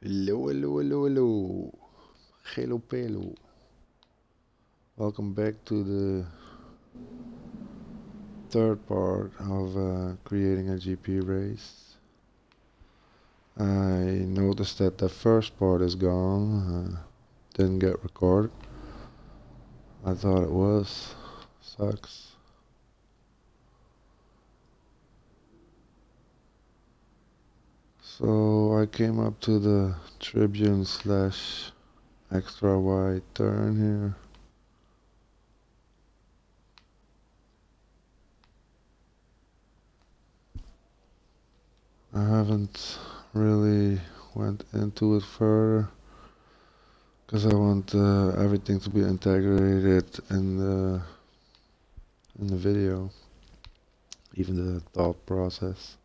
Hello, hello, hello, hello. Hello, pelo. Welcome back to the third part of creating a GP race. I noticed that the first part is gone. Didn't get recorded. I thought it was. Sucks. So I came up to the Tribune slash extra wide turn here. I haven't really went into it further because I want everything to be integrated in the video, even the thought process.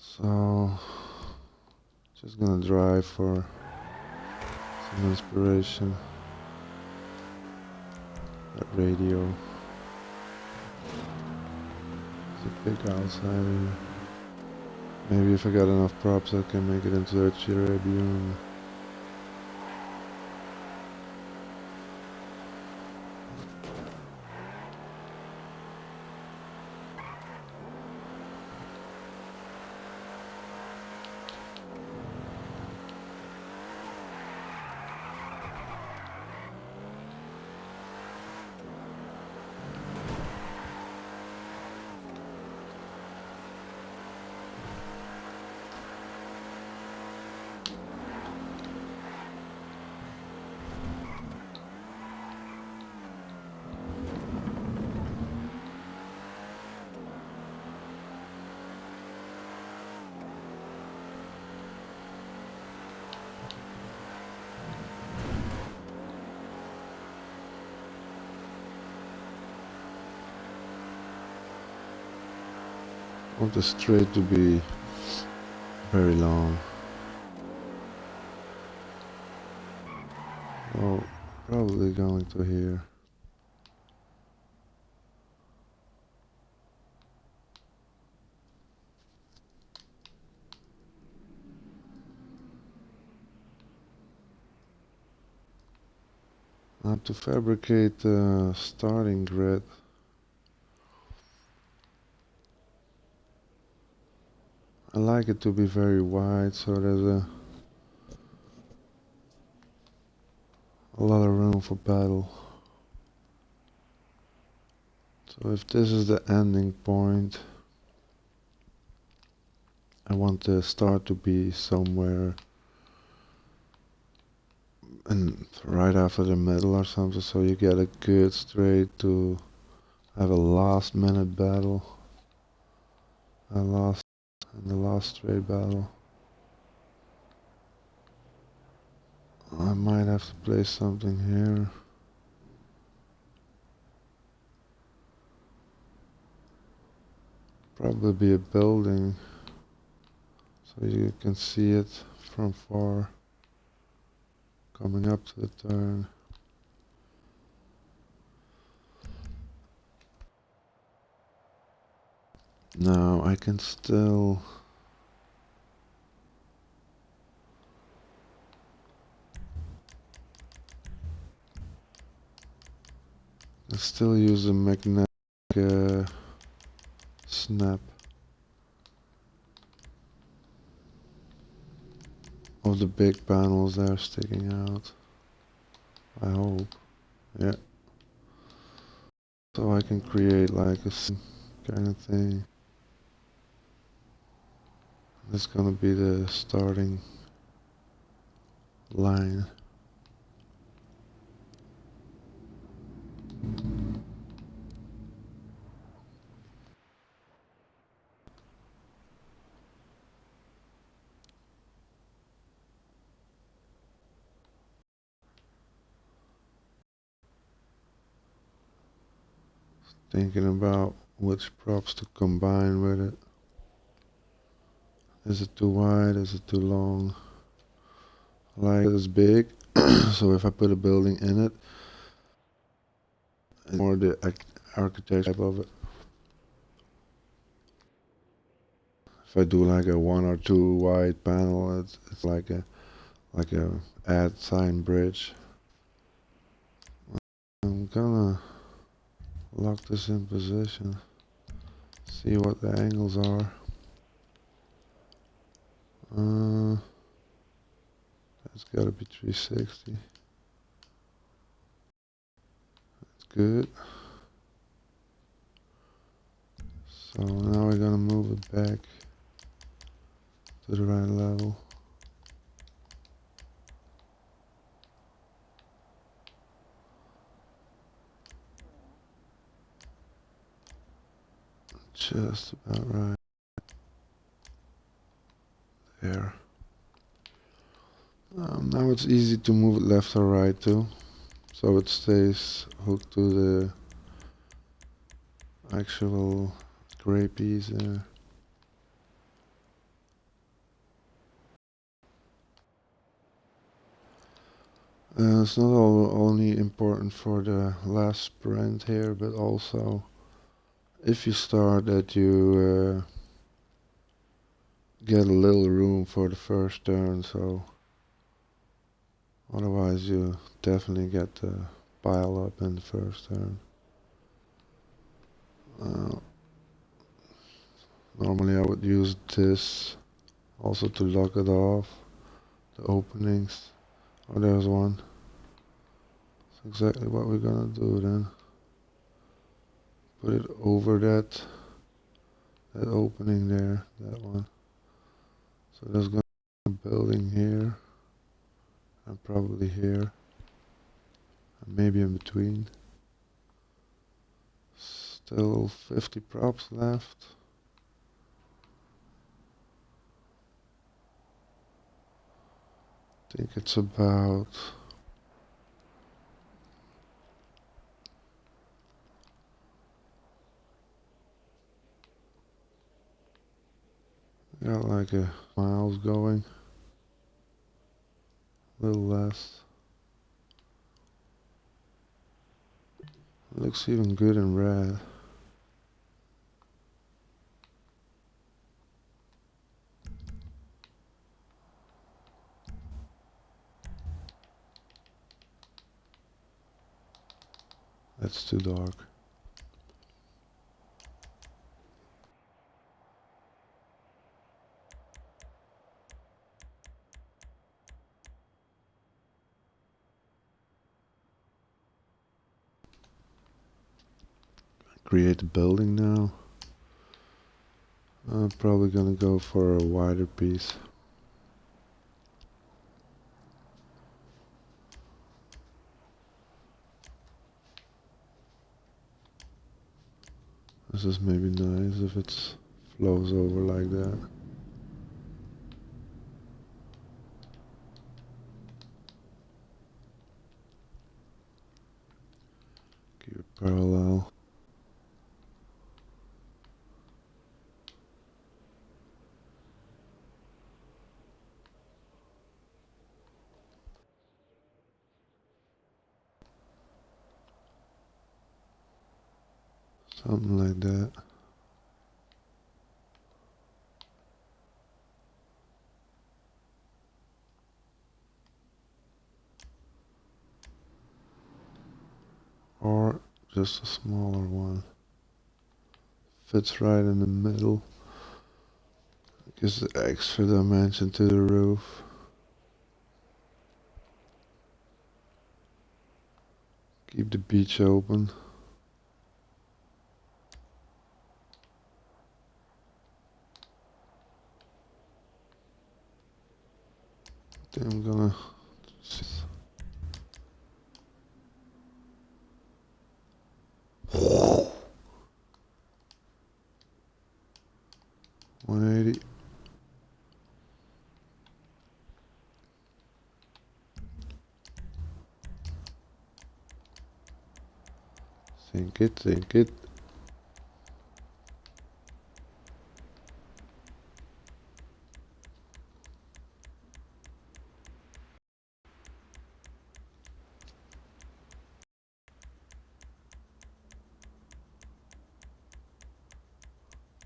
So just gonna drive for some inspiration. That radio is a big outsider. Maybe if I got enough props I can make it into a turorial. I want the straight to be very long. Oh, probably going to here. I have to fabricate the starting grid. I like it to be very wide so there's a lot of room for battle. So if this is the ending point, I want the start to be somewhere and right after the middle or something, so you get a good straight to have a last minute battle. The last straight battle. I might have to place something here. Probably be a building so you can see it from far coming up to the turn. Now I can still use a magnetic snap of the big panels that are sticking out. I hope. Yeah. So I can create like a kind of thing. That's gonna be the starting line. Thinking about which props to combine with it. Is it too wide? Is it too long? Like it's big, so if I put a building in it, it's more the architecture type of it. If I do like a 1 or 2 wide panel, it's like a add sign bridge. I'm gonna lock this in position. See what the angles are. That's gotta be 360. That's good. So now we're gonna move it back to the right level. Just about right there. Now it's easy to move it left or right too, so it stays hooked to the actual gray piece there. It's not only important for the last sprint here, but also if you start that you get a little room for the first turn, so otherwise you definitely get the pile up in the first turn. Normally I would use this also to lock it off, the openings. Oh, there's one. That's exactly what we're gonna do then. Put it over that opening there, that one. So there's gonna be a building here, and probably here, and maybe in between. Still 50 props left. I think it's about got like a miles going, a little less. It looks even good in red. That's too dark. Create a building now. I'm probably gonna go for a wider piece. This is maybe nice if it flows over like that. Keep it parallel. Something like that. Or just a smaller one. Fits right in the middle. Gives the extra dimension to the roof. Keep the beach open. Then I'm gonna 180. Sink it, sink it.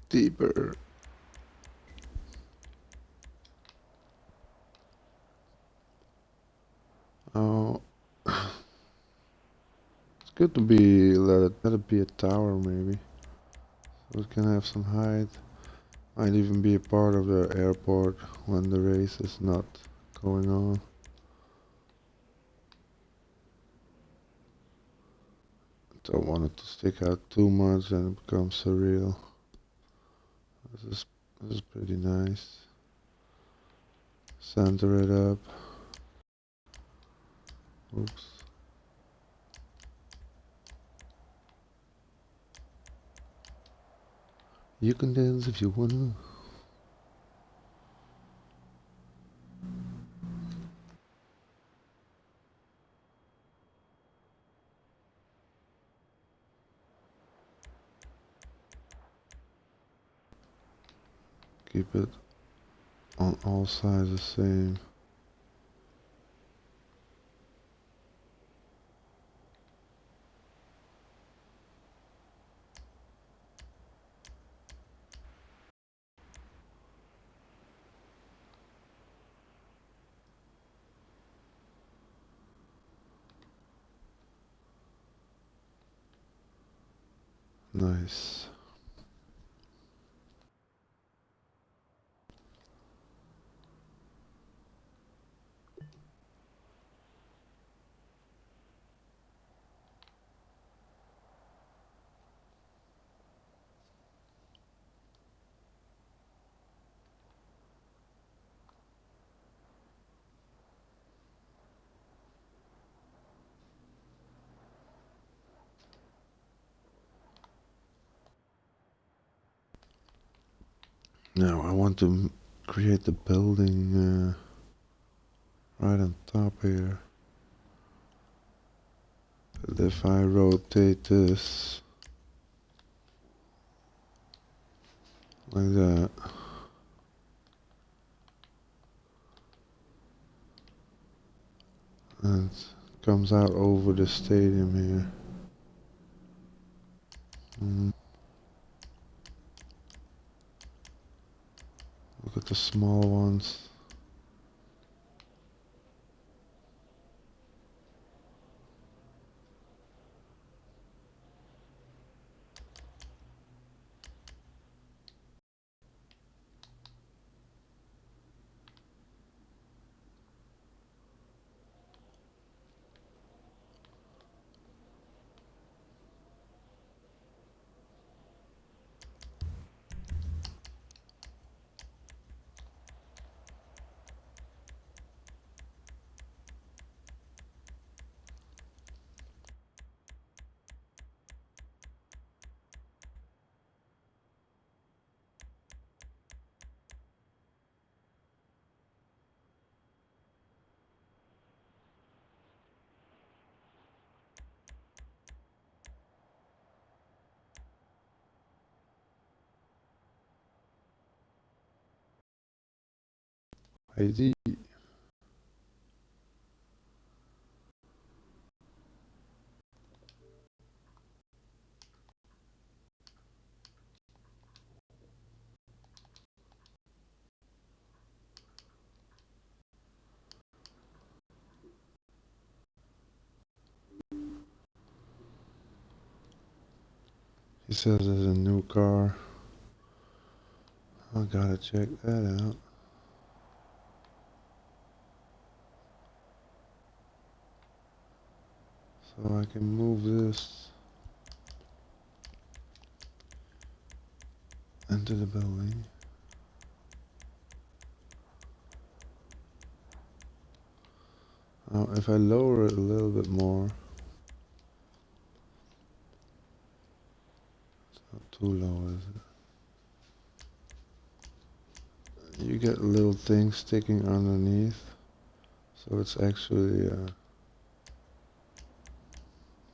Deeper. good to be let it be a tower maybe, so it can have some height. Might even be a part of the airport when the race is not going on. Don't want it to stick out too much and it becomes surreal. This is this is pretty nice. Center it up. Oops. You can dance if you wanna. Keep it on all sides the same. Nice. Now I want to create the building right on top here. But if I rotate this like that, and it comes out over the stadium here. Look at the small ones. ID. He says there's a new car. I gotta check that out. So I can move this into the building. Now if I lower it a little bit more, it's not too low, is it? You get little things sticking underneath, so it's actually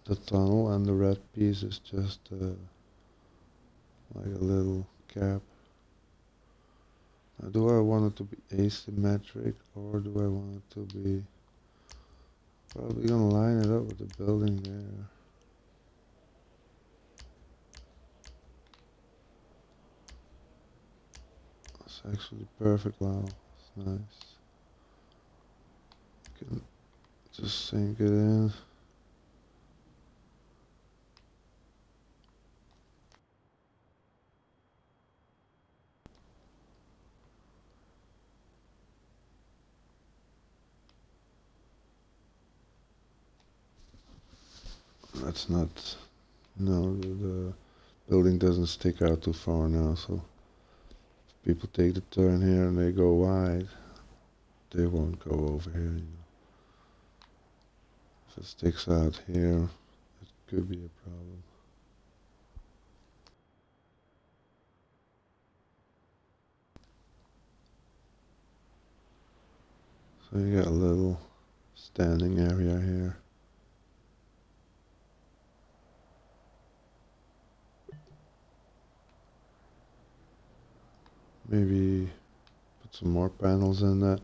the tunnel, and the red piece is just like a little cap. Now, do I want it to be asymmetric, or do I want it to be... Probably gonna line it up with the building there. It's actually perfect now. It's nice. Can just sink it in. that's not, no, the building doesn't stick out too far now, so if people take the turn here and they go wide, they won't go over here, you know. If it sticks out here, it could be a problem. So you got a little standing area here. Maybe put some more panels in that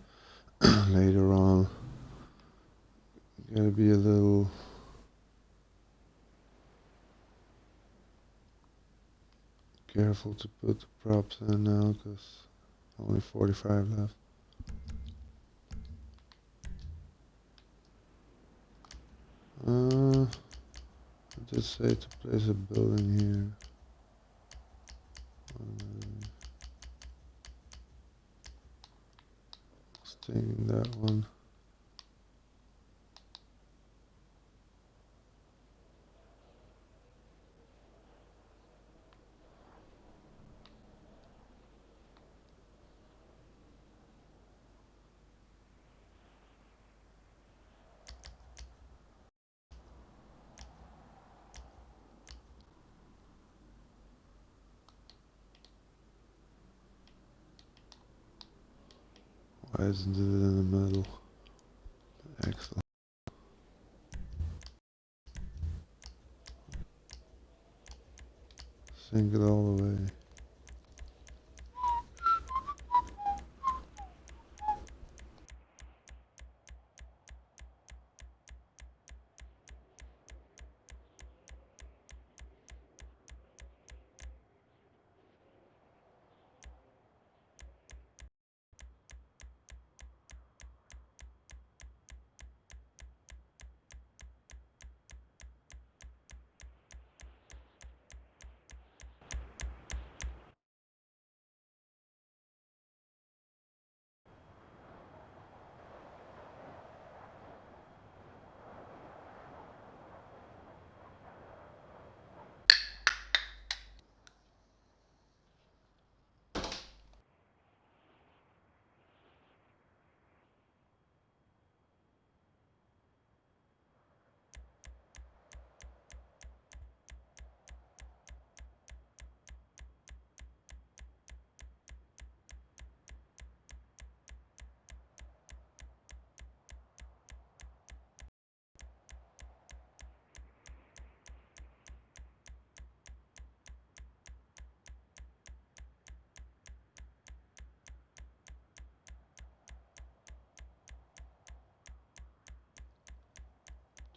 later on. You gotta be a little careful to put the props in now, because only 45 left. I did say to place a building here. Taking that one. Why isn't it in the middle? Excellent. Sink it all the way.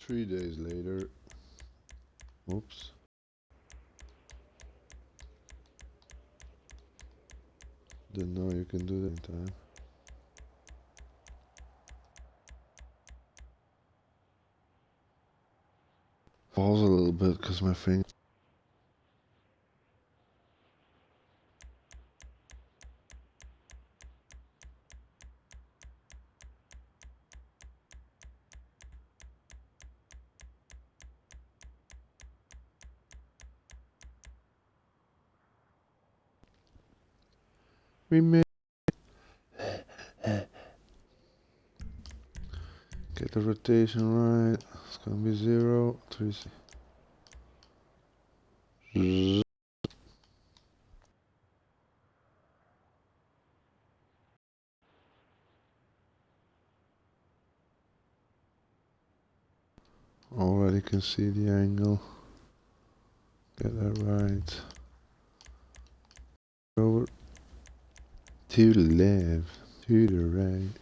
Three days later. Oops. Didn't know you can do that in time. Falls a little bit because my finger. We made. Get the rotation right. It's gonna be 0, 3. Already can see the angle. Get that right. Over to the left, to the right.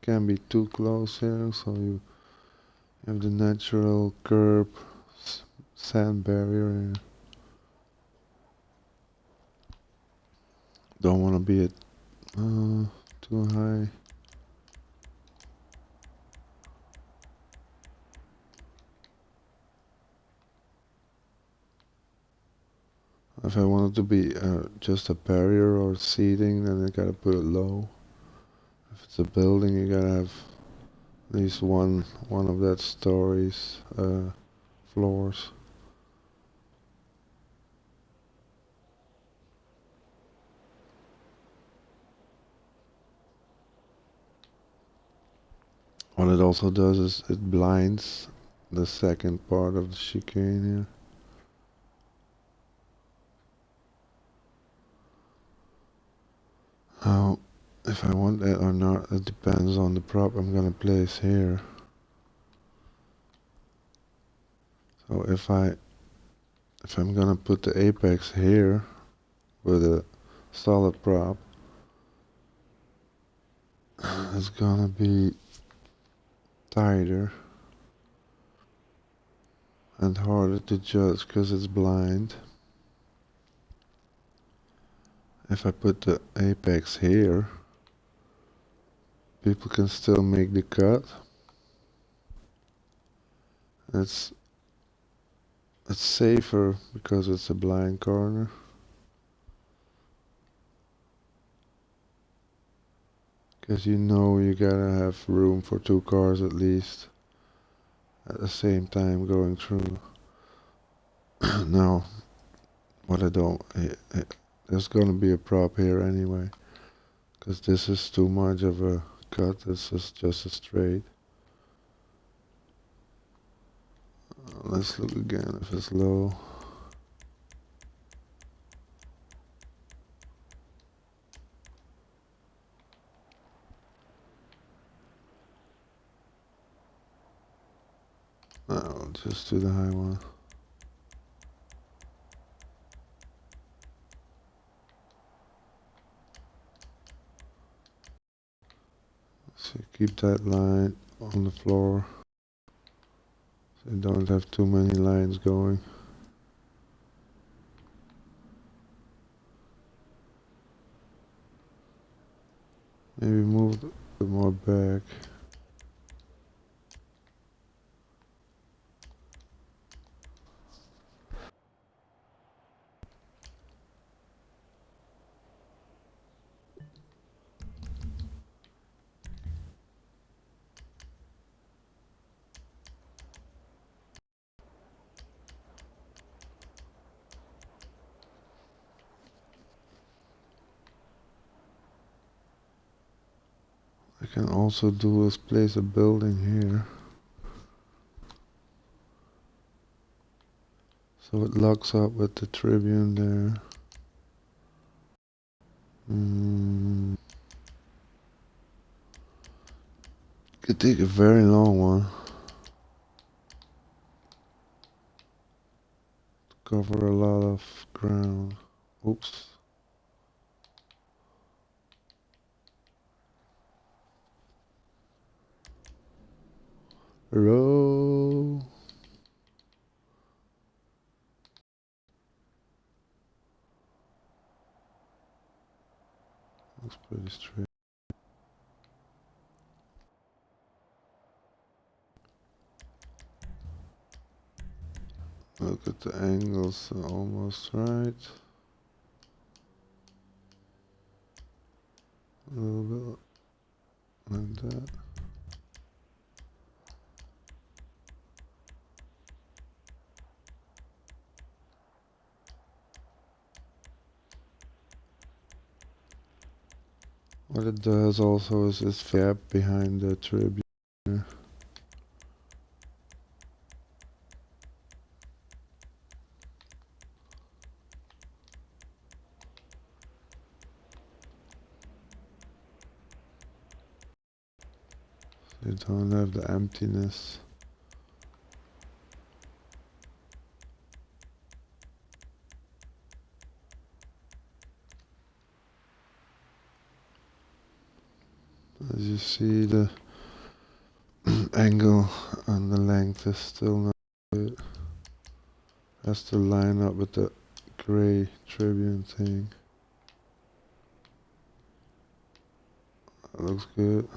Can't be too close here, so you have the natural curb sand barrier here. Don't want to be at too high. If I want it to be just a barrier or seating, then I gotta put it low. If it's a building, you gotta have at least one of that stories floors. What it also does is it blinds the second part of the chicane here. Now, if I want that or not, it depends on the prop I'm gonna place here. So if I'm gonna put the apex here with a solid prop, it's gonna be tighter and harder to judge because it's blind. If I put the apex here, people can still make the cut. It's safer because it's a blind corner. Because you know you gotta have room for 2 cars at least at the same time going through. Now, what I don't, there's gonna be a prop here anyway. Because this is too much of a cut, this is just a straight. Let's look again if it's low. No, just do the high one. So keep that line on the floor. So you don't have too many lines going. Maybe move a bit more back. I can also do is place a building here. So it locks up with the Tribune there. Could take a very long one. Cover a lot of ground. Oops. Row. Looks pretty straight. Look at the angles, almost right. A little bit like that. What it does also is this gap behind the Tribune. You don't have the emptiness. As you see, the angle and the length is still not good. Has to line up with the gray Tribune thing. That looks good.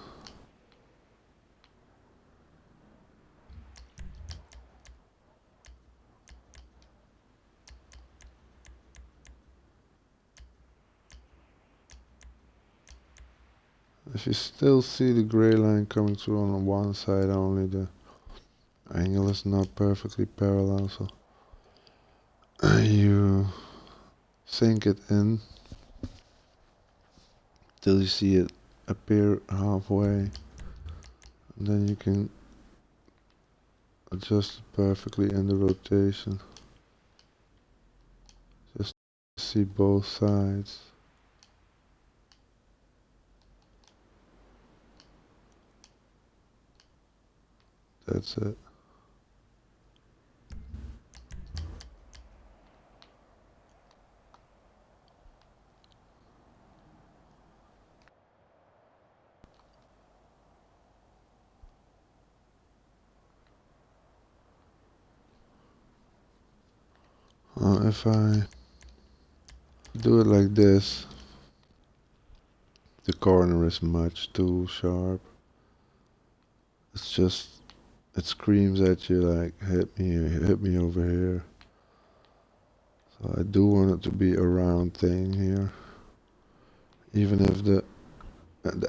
If you still see the gray line coming through on one side only, the angle is not perfectly parallel, so you sink it in till you see it appear halfway, and then you can adjust it perfectly in the rotation. Just see both sides. That's it. If I do it like this, the corner is much too sharp. It's just, it screams at you like, hit me over here. So I do want it to be a round thing here. Even if the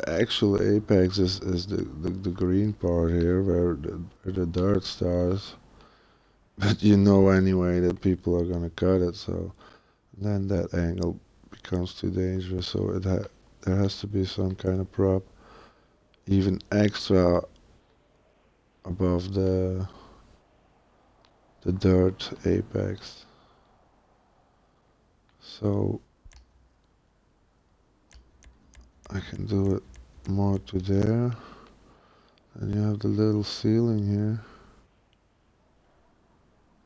actual apex is the green part here where the dirt starts. But you know anyway that people are gonna cut it, so then that angle becomes too dangerous. So there has to be some kind of prop, even extra above the dirt apex. So I can do it more to there. And you have the little ceiling here.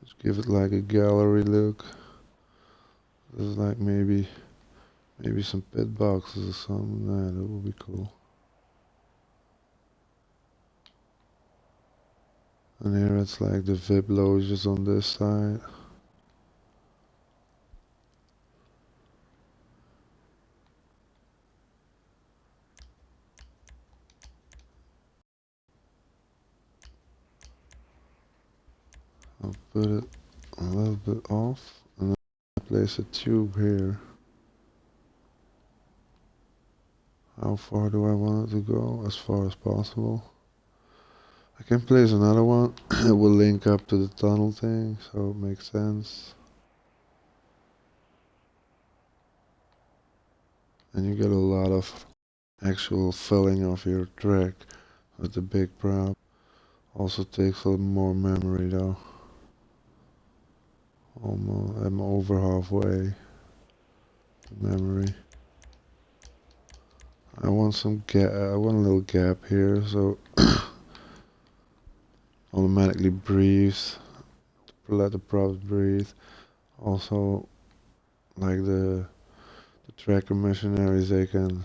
Just give it like a gallery look. There's like maybe some pit boxes or something. That would be cool. And here it's like the VIP loges on this side. I'll put it a little bit off and then place a tube here. How far do I want it to go? As far as possible. I can place another one. It will link up to the tunnel thing, so it makes sense. And you get a lot of actual filling of your track with the big prop. Also takes a little more memory though. Almost, I'm over halfway. Memory. I want some gap. I want a little gap here, so automatically breathes. Let the props breathe. Also, like the tracker missionaries, they can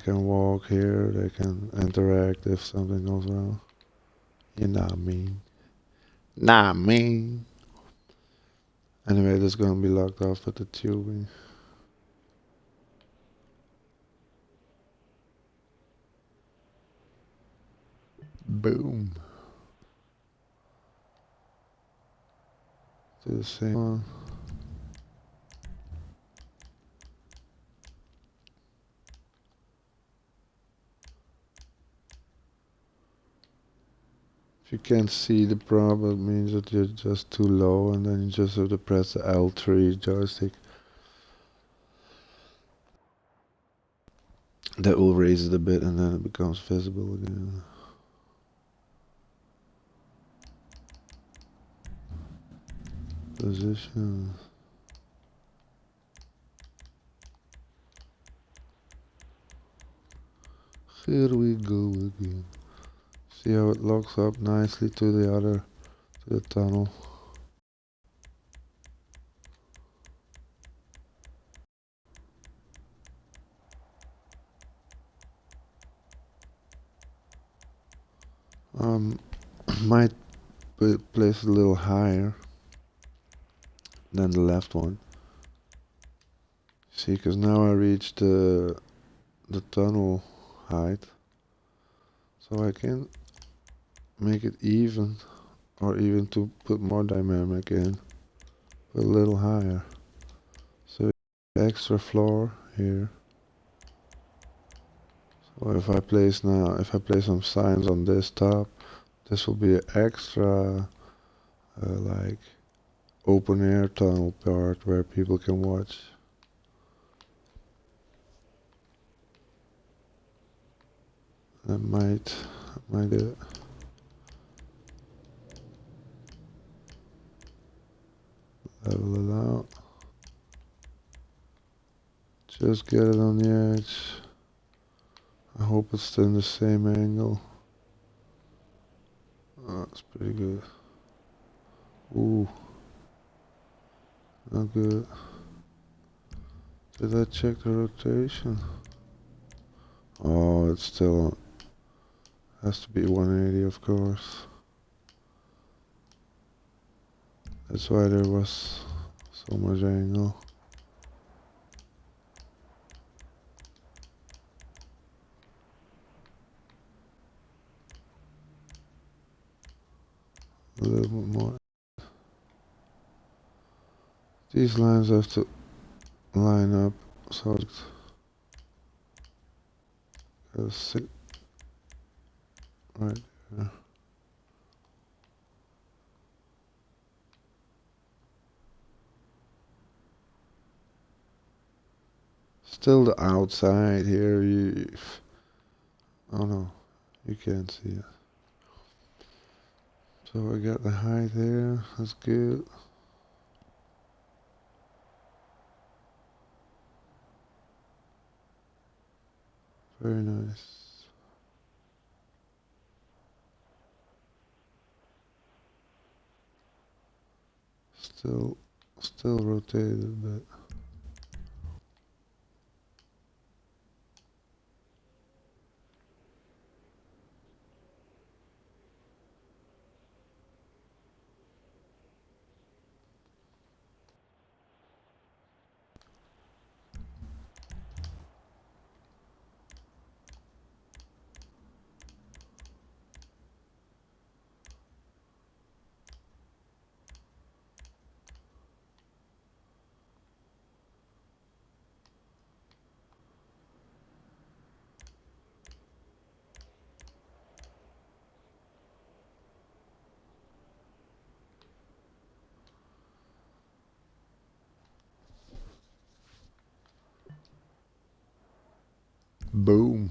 walk here. They can interact if something goes wrong. You know what I mean? Nah, mean. Anyway, this is gonna be locked off with the tubing. Boom. Do the same one. If you can't see the prop, it means that you're just too low, and then you just have to press the L3 joystick. That will raise it a bit, and then it becomes visible again. Position. Here we go again. See how it locks up nicely to the tunnel. Might place it a little higher than the left one. See, because now I reached the tunnel height, so I can make it even, or even to put more dynamic in, put a little higher. So extra floor here. Or if I place some signs on this top, this will be an extra, like, open air tunnel part where people can watch. That might do it. Level it out. Just get it on the edge. I hope it's still in the same angle. Oh, that's pretty good. Ooh, not good. Did I check the rotation? Oh, it's still on. Has to be 180, of course. That's why there was so much angle. A little bit more. These lines have to line up so it's gotta sit right there. Still the outside here, oh no, you can't see it. So I got the height there, that's good. Very nice. Still rotated a bit. Boom.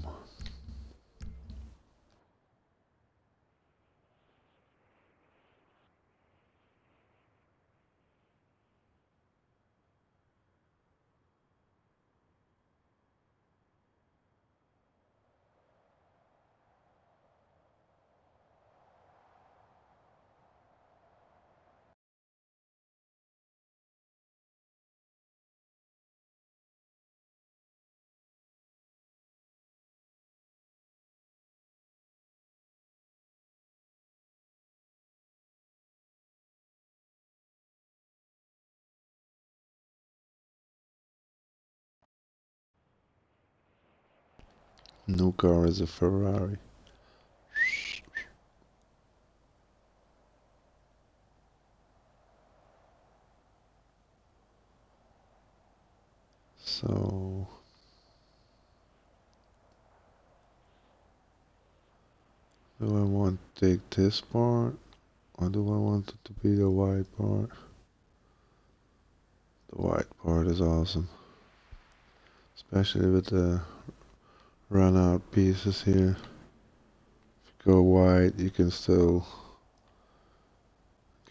No car is a Ferrari. So do I want to take this part or do I want it to be the white part? The white part is awesome. Especially with the run out pieces here. If you go white you can still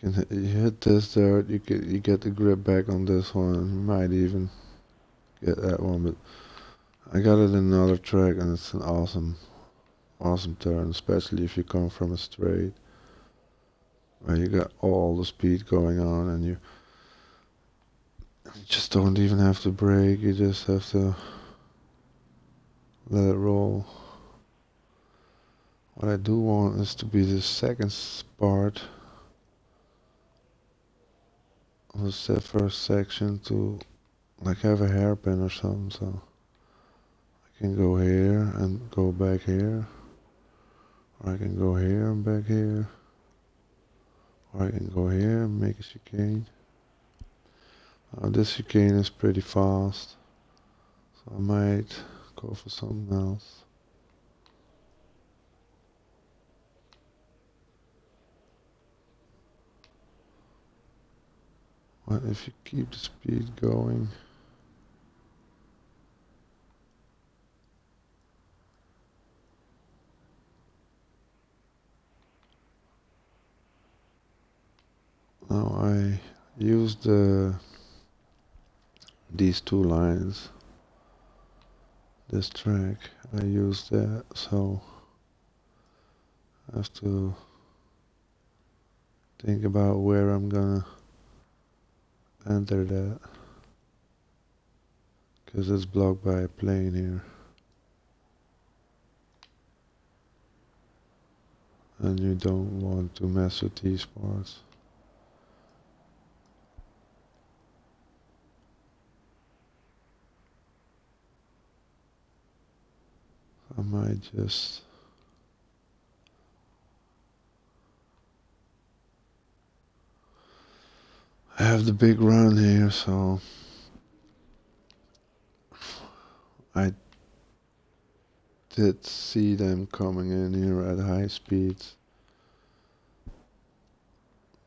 you hit this dirt, you get the grip back on this one, you might even get that one, but I got it in another track and it's an awesome turn, especially if you come from a straight where you got all the speed going on and you just don't even have to brake, you just have to let it roll. What I do want is to be the second part of the first section to like have a hairpin or something, so I can go here and go back here, or I can go here and back here, or I can go here and make a chicane. This chicane is pretty fast, so I might go for something else. What if you keep the speed going? Now I use these two lines, this track, I use that, so I have to think about where I'm gonna enter that, because it's blocked by a plane here, and you don't want to mess with these parts. I might just have the big run here, so I did see them coming in here at high speeds,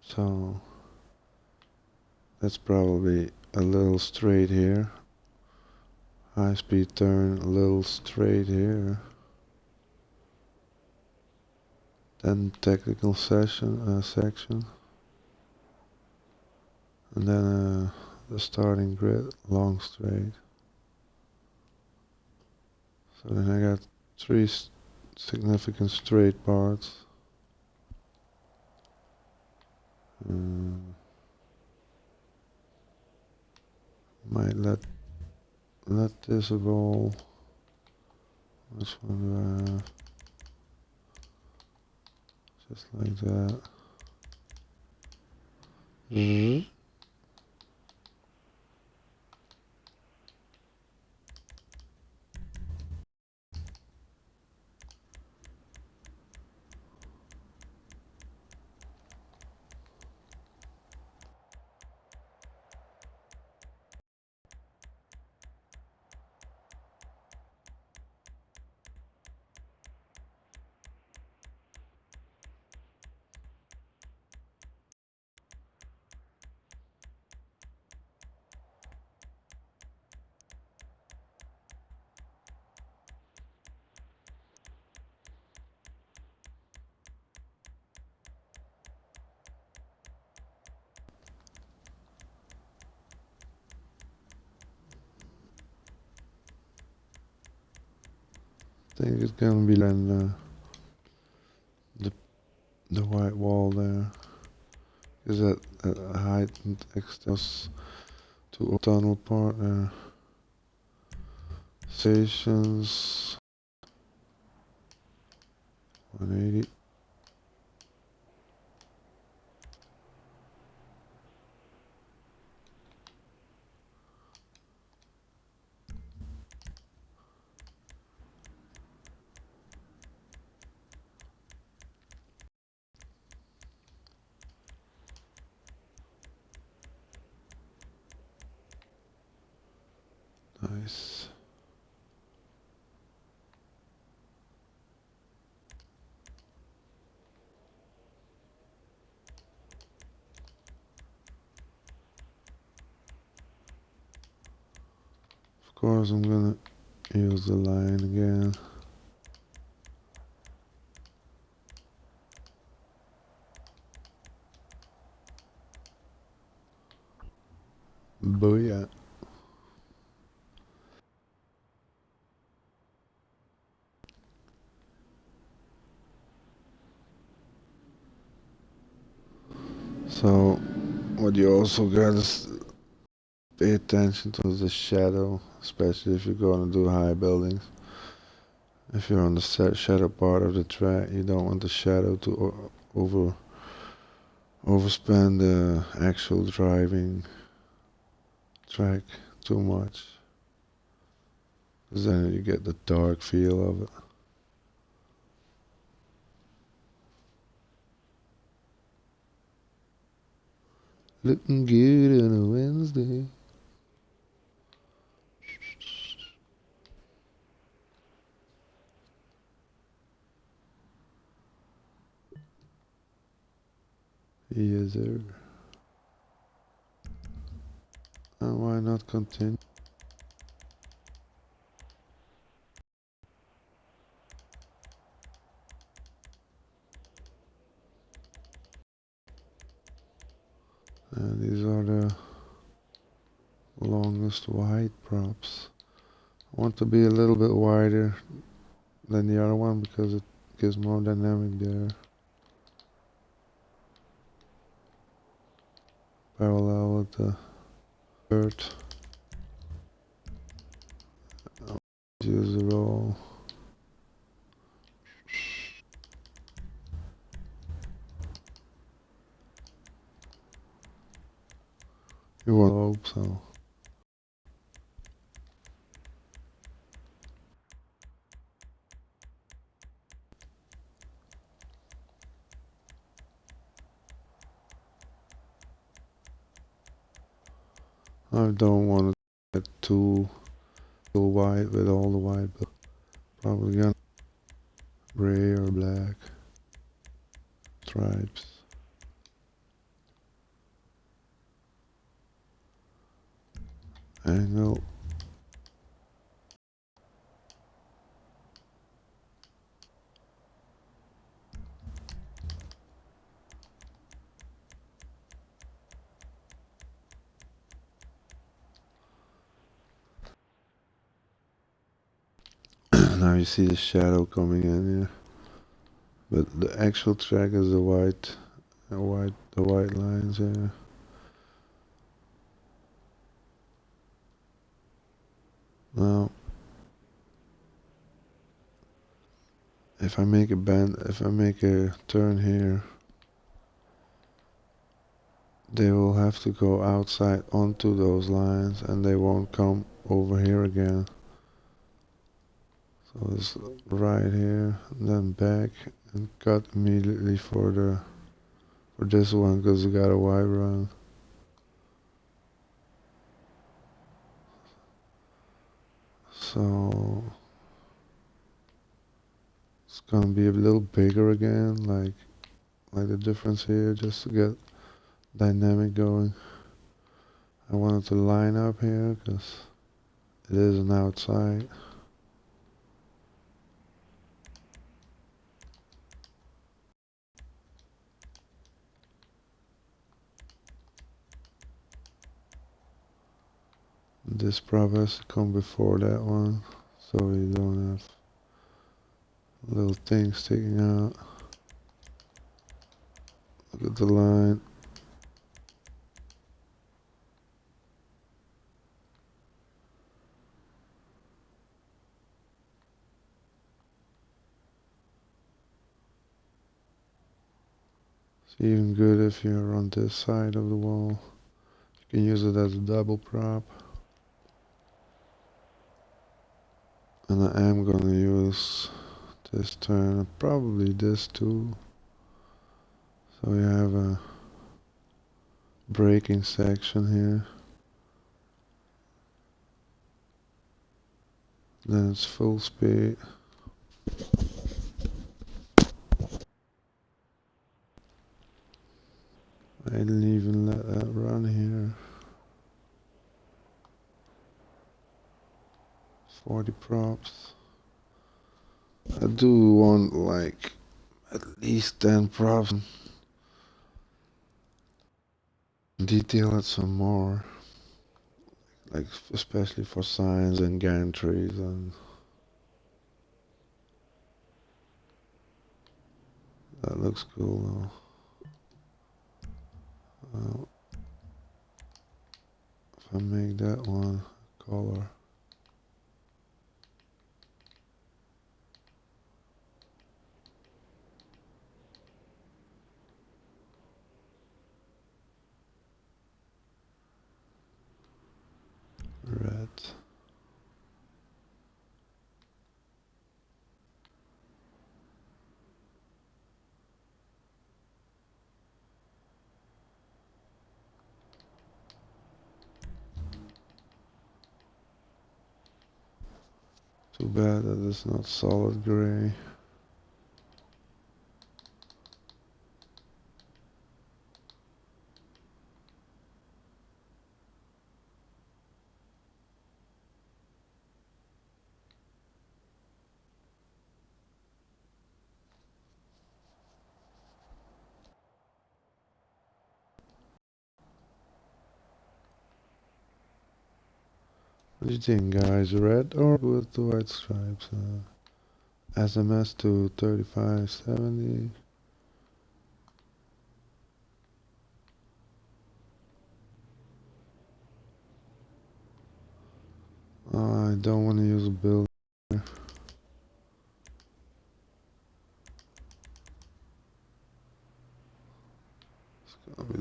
so that's probably a little straight here, high speed turn, a little straight here, then technical section, and then the starting grid, long straight. So then I got three significant straight parts. Might let this roll. Which one do I have? Just like that. I think it's gonna be then the white wall there. Is that a heightened extends to a tunnel part there. Stations 180. Nice. Of course I'm gonna use the line again. Booyah. So what you also gotta pay attention to is the shadow, especially if you're gonna do high buildings. If you're on the shadow part of the track, you don't want the shadow to overspend the actual driving track too much, because then you get the dark feel of it. Looking good on a Wednesday. Yes, sir. not continue. And these are the longest wide props. I want to be a little bit wider than the other one because it gives more dynamic there. Parallel with the third. I'll use the roll. You won't hope so. I don't want to get too wide with all the white, but probably gonna gray or black stripes. Angle. Now you see the shadow coming in here, but the actual track is the white lines here. Now, if I make a turn here, they will have to go outside onto those lines, and they won't come over here again. So it's right here, and then back, and cut immediately for this one because it got a wide run. So it's gonna be a little bigger again, like the difference here, just to get dynamic going. I wanted to line up here because it is an outside. This prop has to come before that one, so you don't have little things sticking out. Look at the line. It's even good if you're on this side of the wall. You can use it as a double prop. And I am gonna use this turn, probably this too. So you have a braking section here. Then it's full speed. I didn't even let that run here. 40 props. I do want like at least 10 props. Detail it some more. Like especially for signs and gantries and that looks cool though. If I make that one color. Red. Too bad that it's not solid gray. What do you think, guys? Red or with the white stripes? SMS to 3570. I don't want to use a build. It's gonna be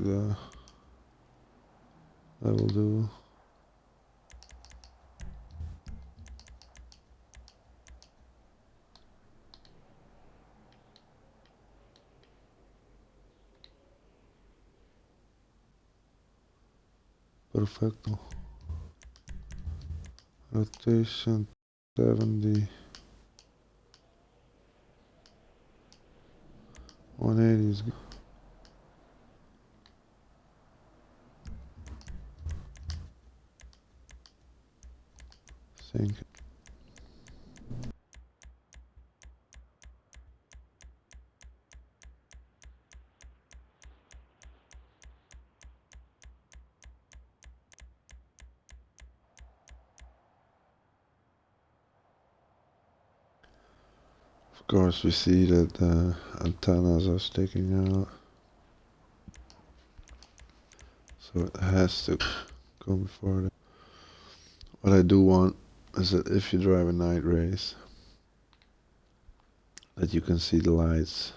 that will do. Perfecto. Rotation 70. 180 is good. Sync. Of course, we see that the antennas are sticking out. So it has to go before that. What I do want is that if you drive a night race, that you can see the lights.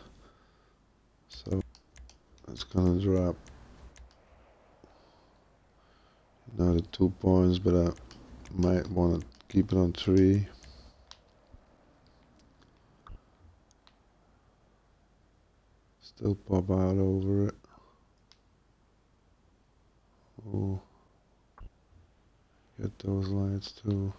So it's gonna drop another 2 points, but I might want to keep it on 3. Still pop out over it. Oh, get those lights too.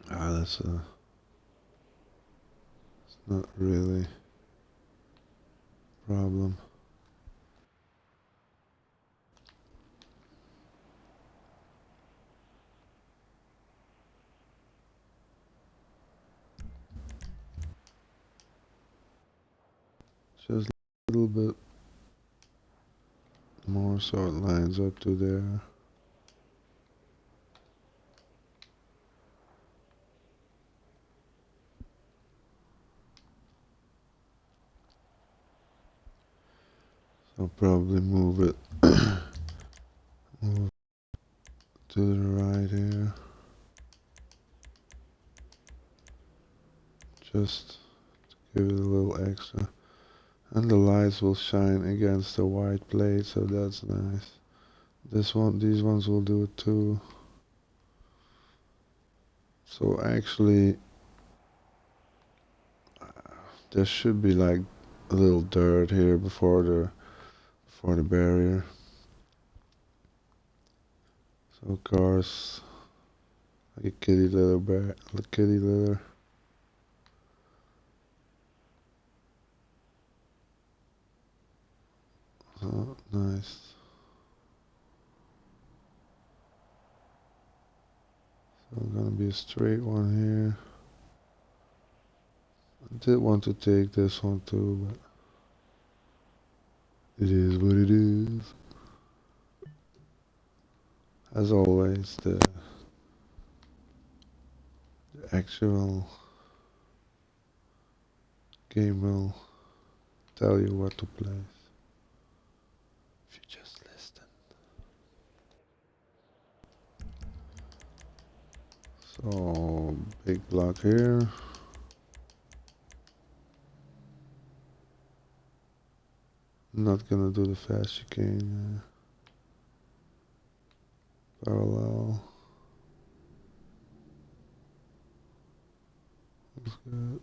That's it's not really a problem. Just a little bit more so it lines up to there. I'll probably move it move to the right here. Just to give it a little extra. And the lights will shine against the white plate, so that's nice. These ones will do it too. So actually, there should be like a little dirt here before the barrier. So cars like a kitty litter. Oh, nice. So gonna be a straight one here. I did want to take this one too, but it is what it is. As always, the actual game will tell you what to place. If you just listen. So, big block here. Not gonna do the fast chicane. Parallel. Looks good.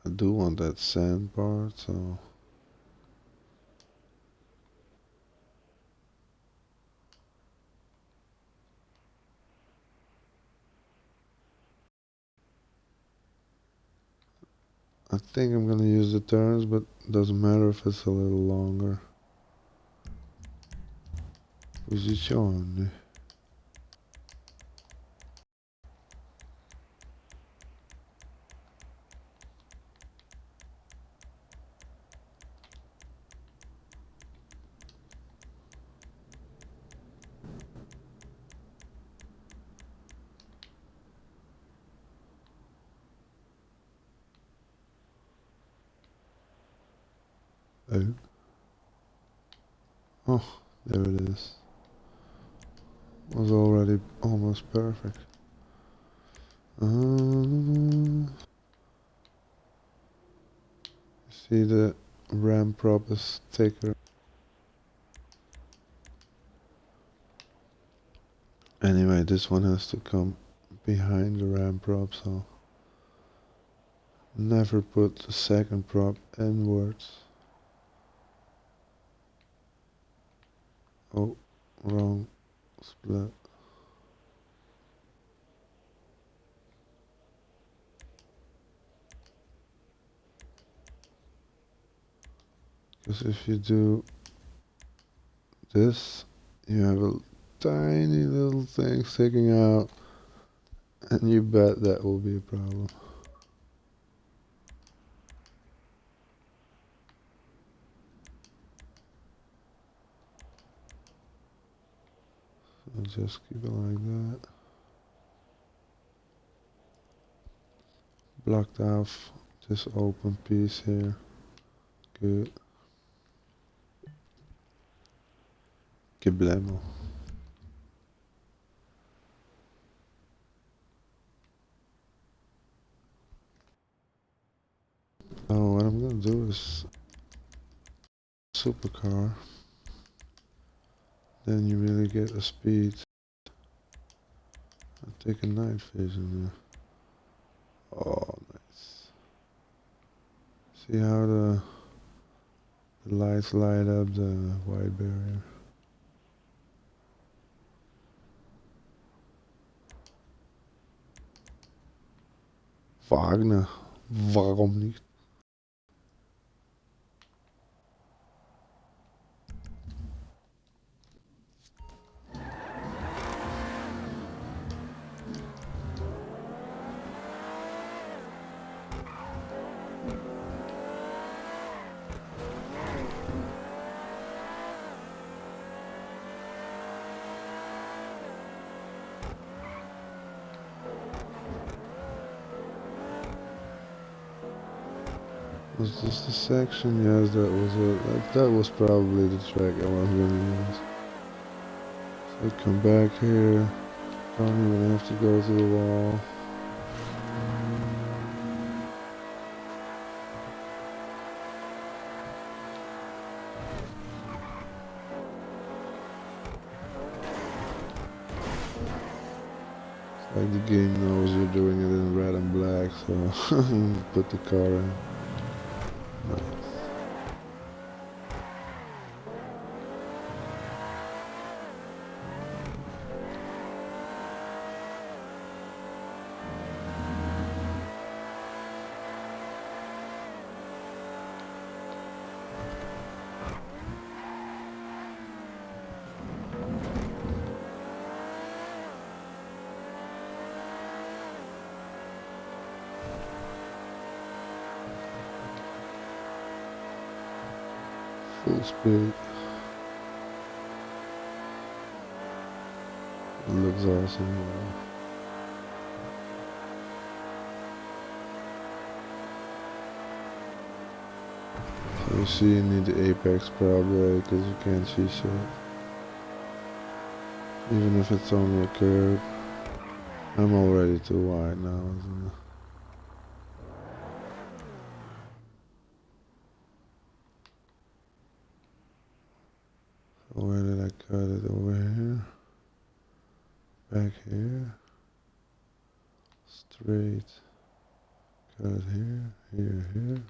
I do want that sand part, so I think I'm gonna use the turns, but doesn't matter if it's a little longer. Posizione. Oh, there it is. Was already almost perfect. See the ramp prop is thicker. Anyway, this one has to come behind the ramp prop, so never put the second prop inwards. Oh, wrong split. Because if you do this, you have a tiny little thing sticking out, and you bet that will be a problem. So just keep it like that. Blocked off this open piece here. Good. Geblemo. Oh, what I'm gonna do is supercar. Then you really get a speed. I'll take a night vision there. Oh, nice. See how the lights light up the white barrier. Wagner. Warum nicht? Was this the section? Yes, that was it. That was probably the track I was gonna use. So come back here. Don't even have to go to the wall. It's like the game knows you're doing it in red and black, so put the car in. Nice. Full speed. It looks awesome. So you see you need the apex probably because you can't see shit. Even if it's only a curve. I'm already too wide now, isn't it? So where did I cut it? Over here? Back here? Straight. Cut it here, here, here.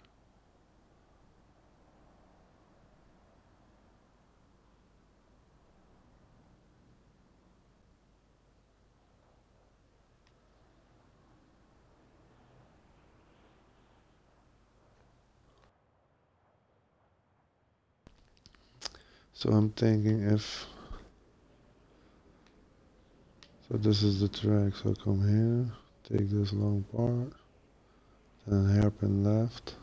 So I'm thinking if, so this is the track, so come here, take this long part, then hairpin left,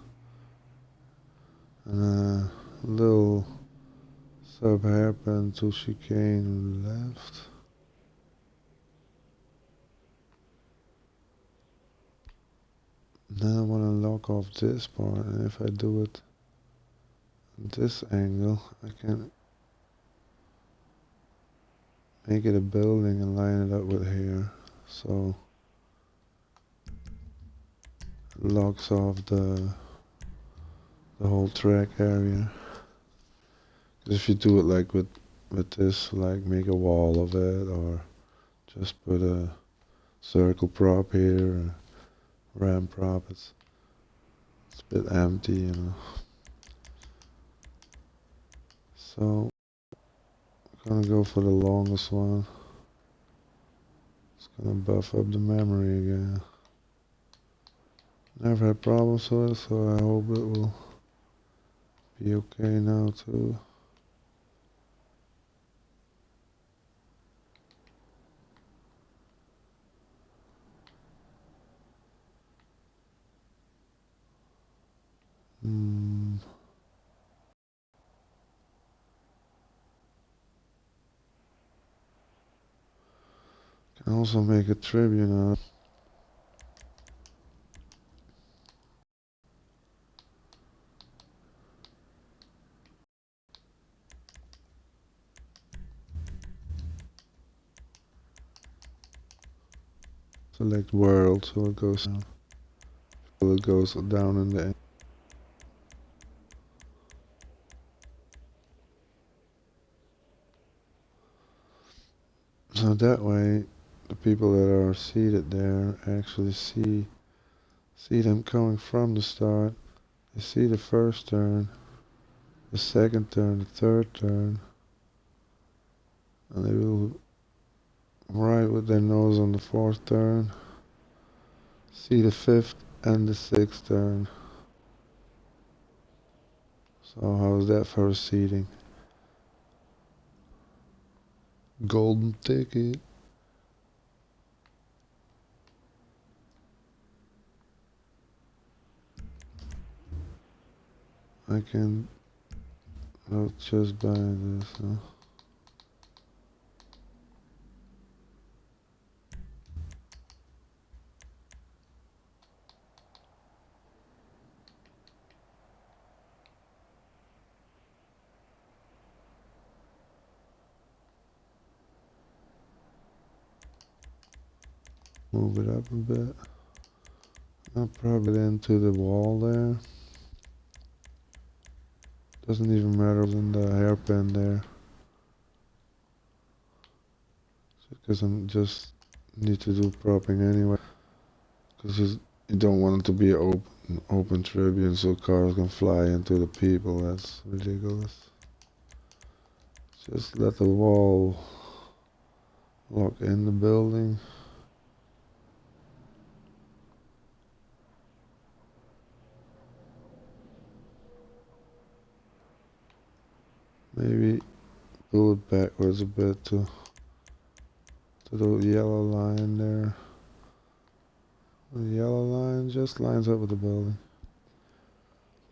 and a little sub hairpin to chicane left. Then I want to lock off this part, and if I do it at this angle, I can make it a building and line it up with here. So it locks off the whole track area. Because if you do it like with this, like make a wall of it, or just put a circle prop here, a ramp prop, it's a bit empty, you know. So I'm gonna go for the longest one. It's gonna buff up the memory again. Never had problems with it, so I hope it will be okay now too. Can also make a tribune out. Select world so it goes down. So it goes down in the. So that way, the people that are seated there actually see them coming from the start. They see the first turn, the second turn, the third turn, and they will ride with their nose on the fourth turn, see the fifth and the sixth turn. So how's that for a seating? Golden ticket. I can just buy this. Huh? Move it up a bit. I'll probably into the wall there. Doesn't even matter in the hairpin there. Because I'm just need to do propping anyway. Because you don't want it to be an open tribune so cars can fly into the people. That's ridiculous. Just let the wall lock in the building. Maybe pull it backwards a bit to the yellow line there. The yellow line just lines up with the building.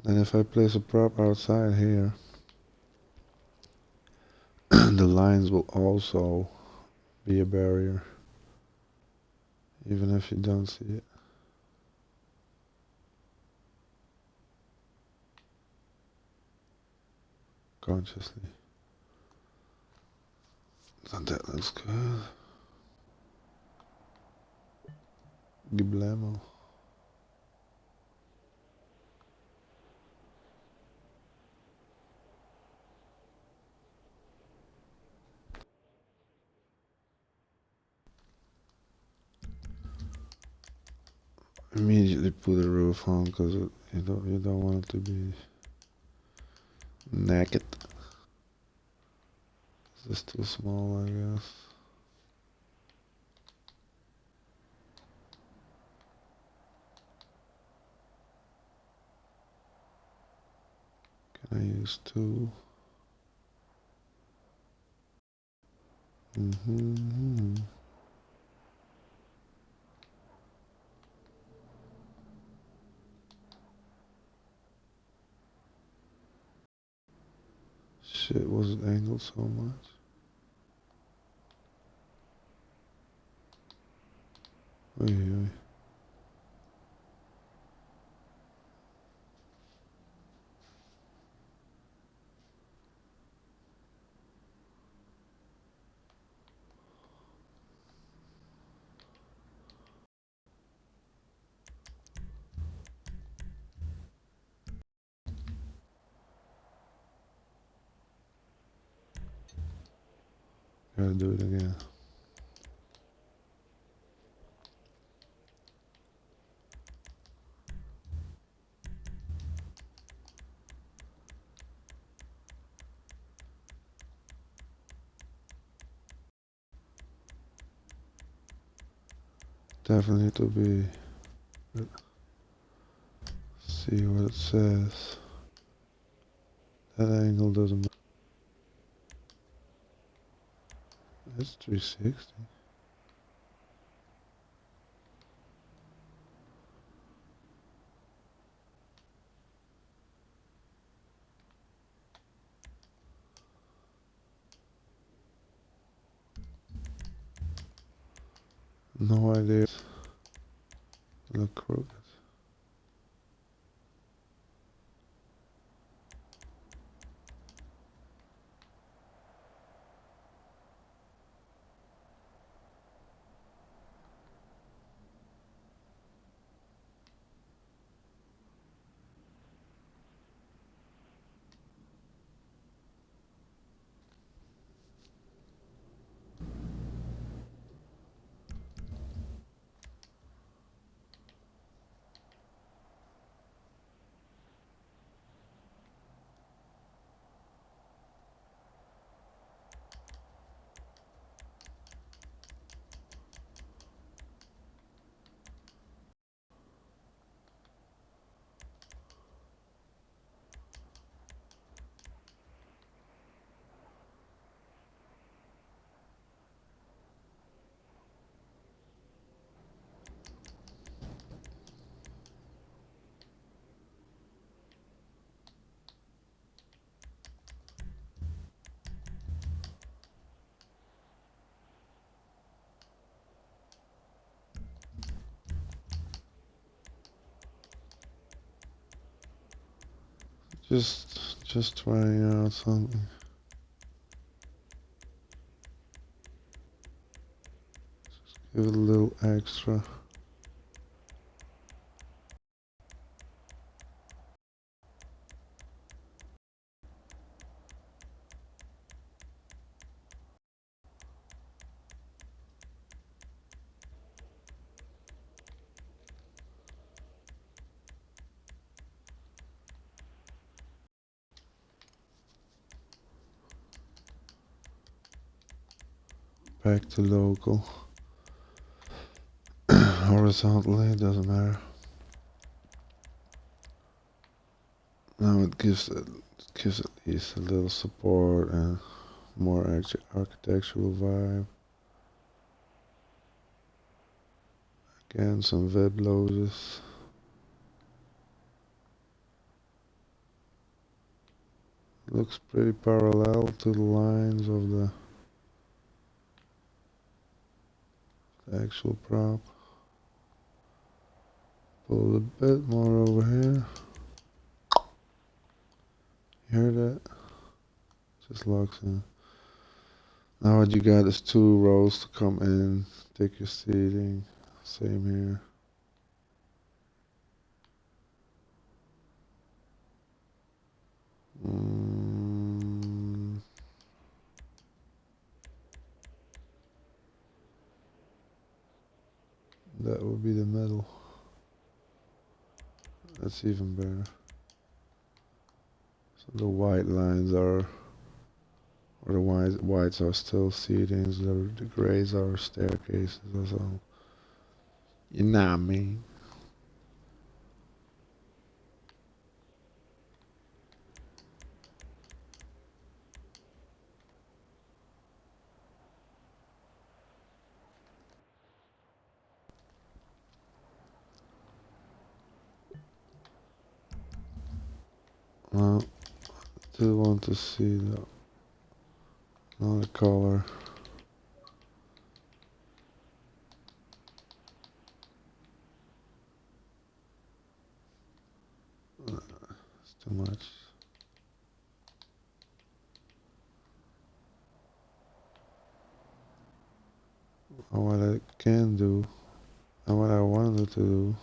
And if I place a prop outside here, the lines will also be a barrier, even if you don't see it consciously. So that looks good. Giblamo. Immediately put a roof on because you don't want it to be naked. This is too small, I guess. Can I use two? Mm-hmm. Shit, was it angled so much? Oy, oy. Gotta do it again. Definitely to be. See what it says. That angle doesn't. It's 360. No idea. Look crooked. Just trying out something. Give it a little extra. Back to local. Horizontally, it doesn't matter. Now it gives at least a little support and more architectural vibe. Again, some web logos. Looks pretty parallel to the lines of the actual prop. Pull a bit more over here. You hear that? Just locks in. Now what you got is 2 rows to come in. Take your seating. Same here. That would be the middle. That's even better. So the white lines are, or the whites are still seatings, the grays are staircases or something. You know what I mean? I still want to see the another color. It's too much. And what I can do, and what I wanted to do,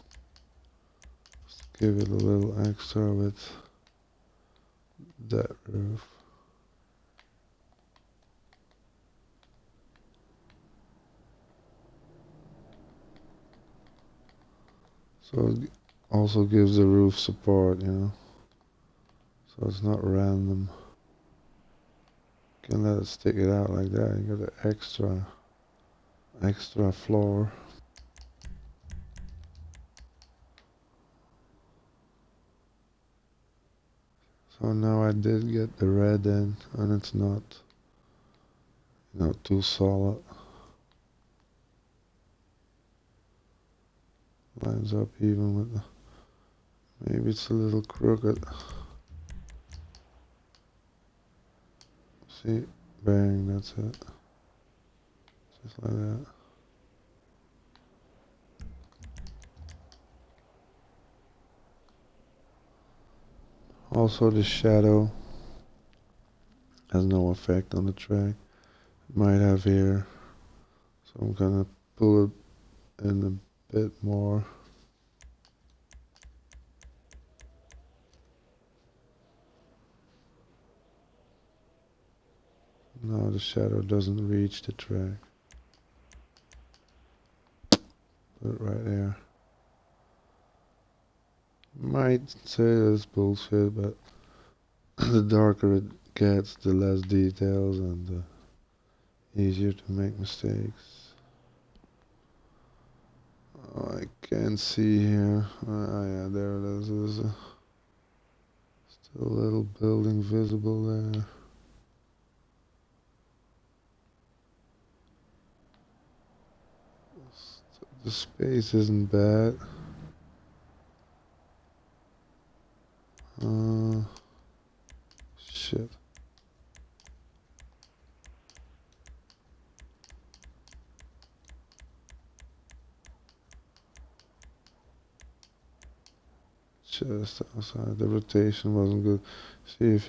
is give it a little extra with that roof. So it also gives the roof support, you know, so it's not random. You can let it stick it out like that. You got the extra floor. So now I did get the red in, and it's not, you know, too solid. Lines up even with the, maybe it's a little crooked. See, bang, that's it. Just like that. Also the shadow has no effect on the track. It might have here, so I'm gonna pull it in a bit more. No, the shadow doesn't reach the track. Put it right there. Might say it's bullshit, but the darker it gets, the less details and the easier to make mistakes. Oh, I can't see here. Yeah, there it is. There's still a little building visible there. The space isn't bad. Shit. Just outside. The rotation wasn't good. See if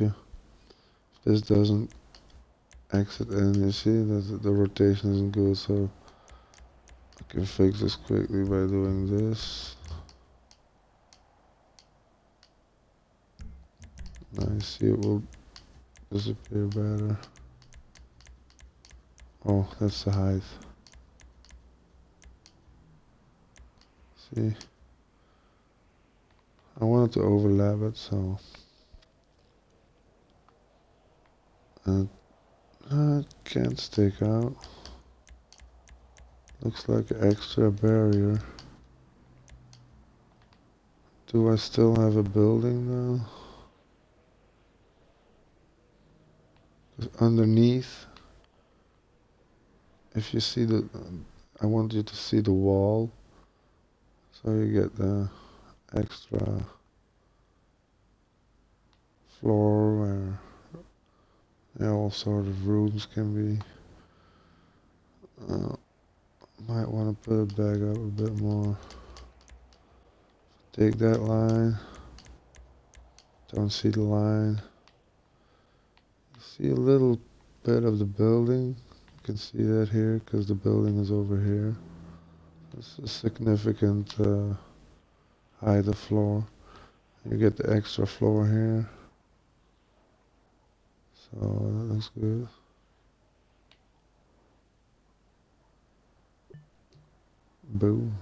this doesn't exit in, you see that the rotation isn't good, so I can fix this quickly by doing this. I see it will disappear better. Oh, that's the height. See? I wanted to overlap it, so it can't stick out. Looks like an extra barrier. Do I still have a building now? 'Cause underneath, if you see the, I want you to see the wall, so you get the extra floor where, yeah, all sort of rooms can be. Might want to put it back up a bit more. Take that line. Don't see the line. See a little bit of the building. You can see that here because the building is over here. It's a significant height of floor. You get the extra floor here. So that looks good. Boom.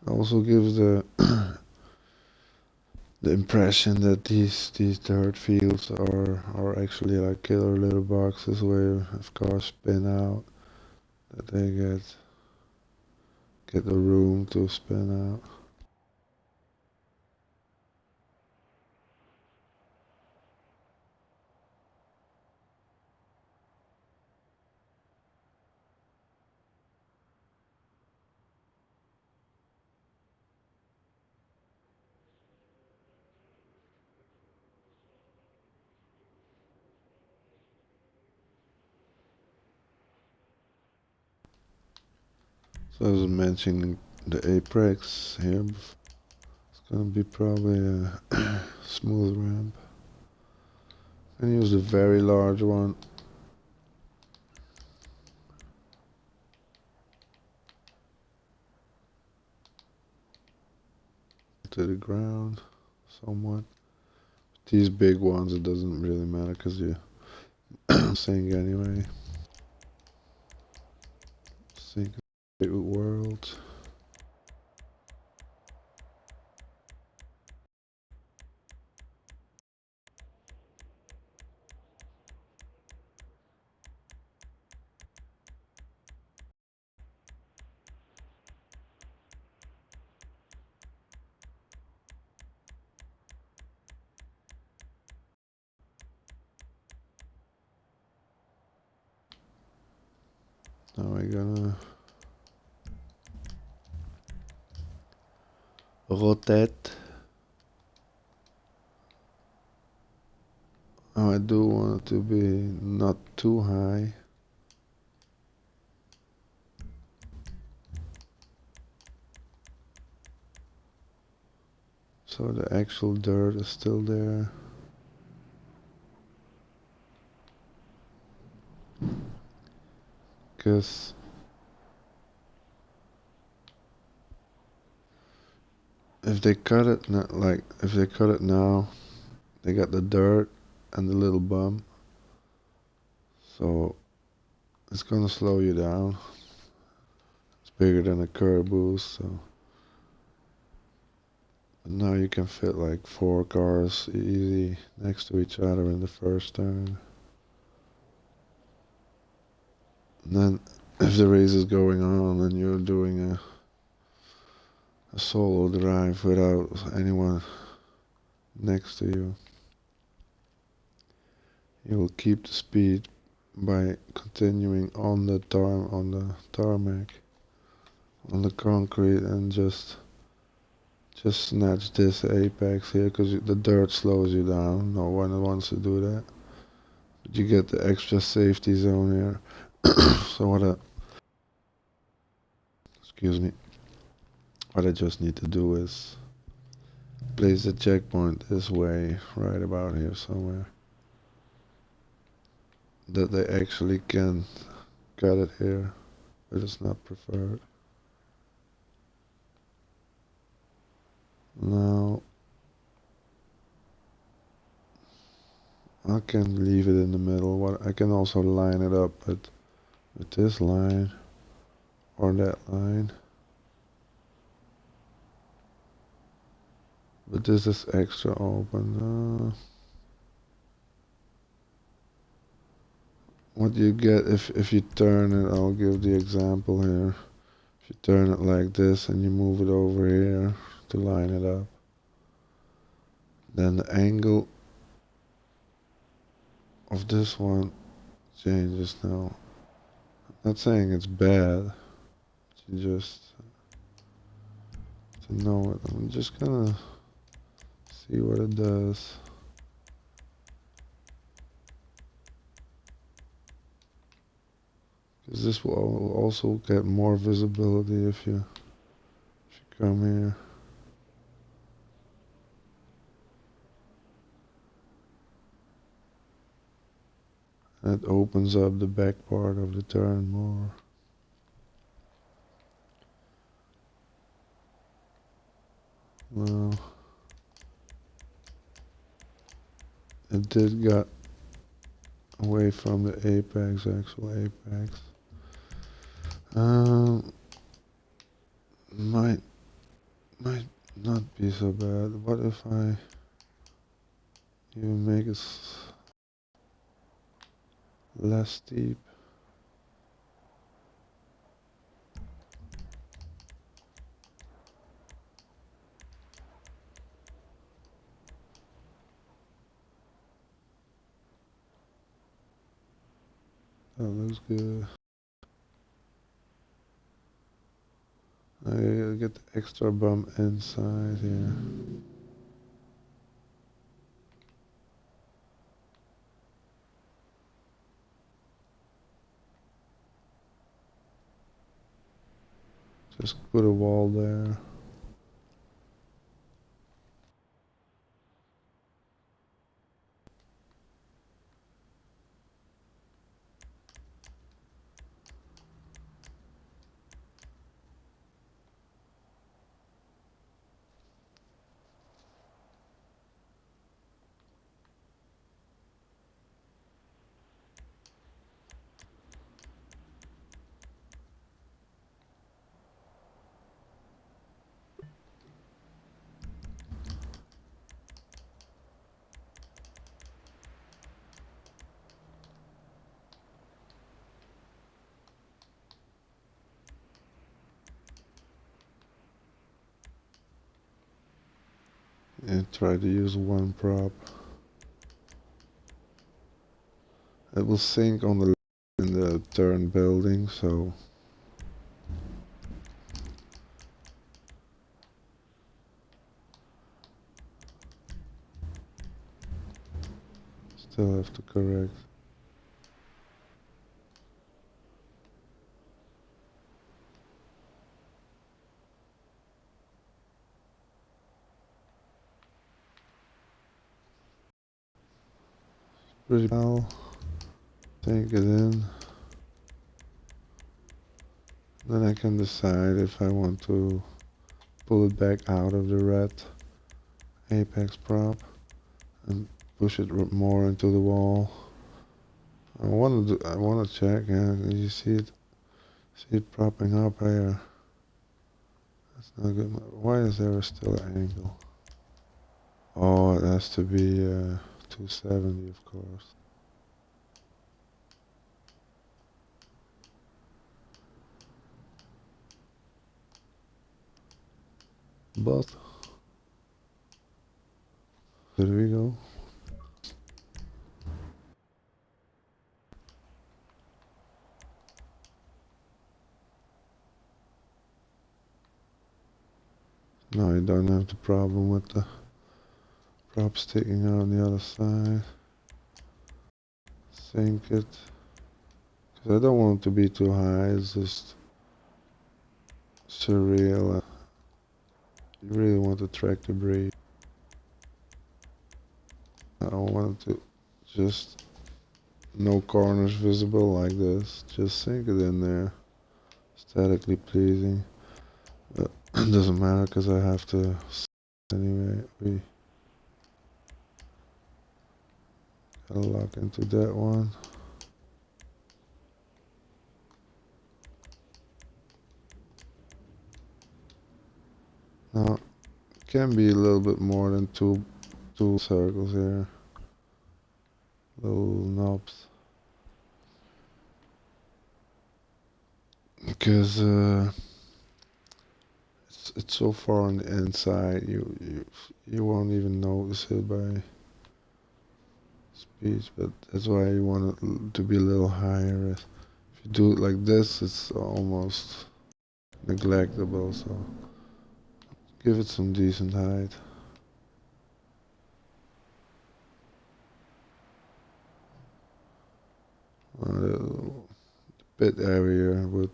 Also gives the the impression that these dirt fields are actually like killer little boxes where if cars spin out, that they get the room to spin out. So I was mentioning the apex here. It's gonna be probably a smooth ramp. And use the very large one. To the ground, somewhat. These big ones, it doesn't really matter because you sink anyway. Sink world. Now we're gonna rotate. Oh, I do want it to be not too high. So the actual dirt is still there. Because if they cut it, not like if they cut it now, they got the dirt and the little bump. So it's gonna slow you down. It's bigger than a curb boost, so now you can fit like 4 cars easy next to each other in the first turn. And then if the race is going on and you're doing a solo drive without anyone next to you, you will keep the speed by continuing on the tarmac, on the concrete, and just snatch this apex here because the dirt slows you down. No one wants to do that. But you get the extra safety zone here. So excuse me, what I just need to do is place the checkpoint this way, right about here somewhere. That they actually can cut it here, but it's not preferred. Now, I can leave it in the middle. I can also line it up with this line or that line. But this is extra open. What you get if you turn it, I'll give the example here. If you turn it like this and you move it over here to line it up, then the angle of this one changes now. I'm not saying it's bad, you just to know it. I'm just gonna see what it does. Because this will also get more visibility if you come here. That opens up the back part of the turn more. Well, it did get away from the apex, actual apex. Might not be so bad. What if I even make it less steep? That looks good. I gotta get the extra bump inside here. Just put a wall there. And try to use one prop. It will sink on the in the turn building, so still have to correct. Pretty well. Take it in. Then I can decide if I want to pull it back out of the red apex prop and push it more into the wall. I want to check. Yeah, you see it propping up here. That's not good. Why is there still an angle? Oh, it has to be 270, of course. But there we go. Now I don't have the problem with the prop sticking out on the other side. Sink it. Because I don't want it to be too high, it's just surreal. You really want to track the breeze. I don't want it to just no corners visible like this. Just sink it in there. Aesthetically pleasing. But it doesn't matter because I have to anyway. We gotta lock into that one. Now it can be a little bit more than two circles here. Little knobs. Because it's so far on the inside, you won't even notice it by speech, but that's why you want it to be a little higher. If you do it like this, it's almost neglectable, so give it some decent height. The pit area would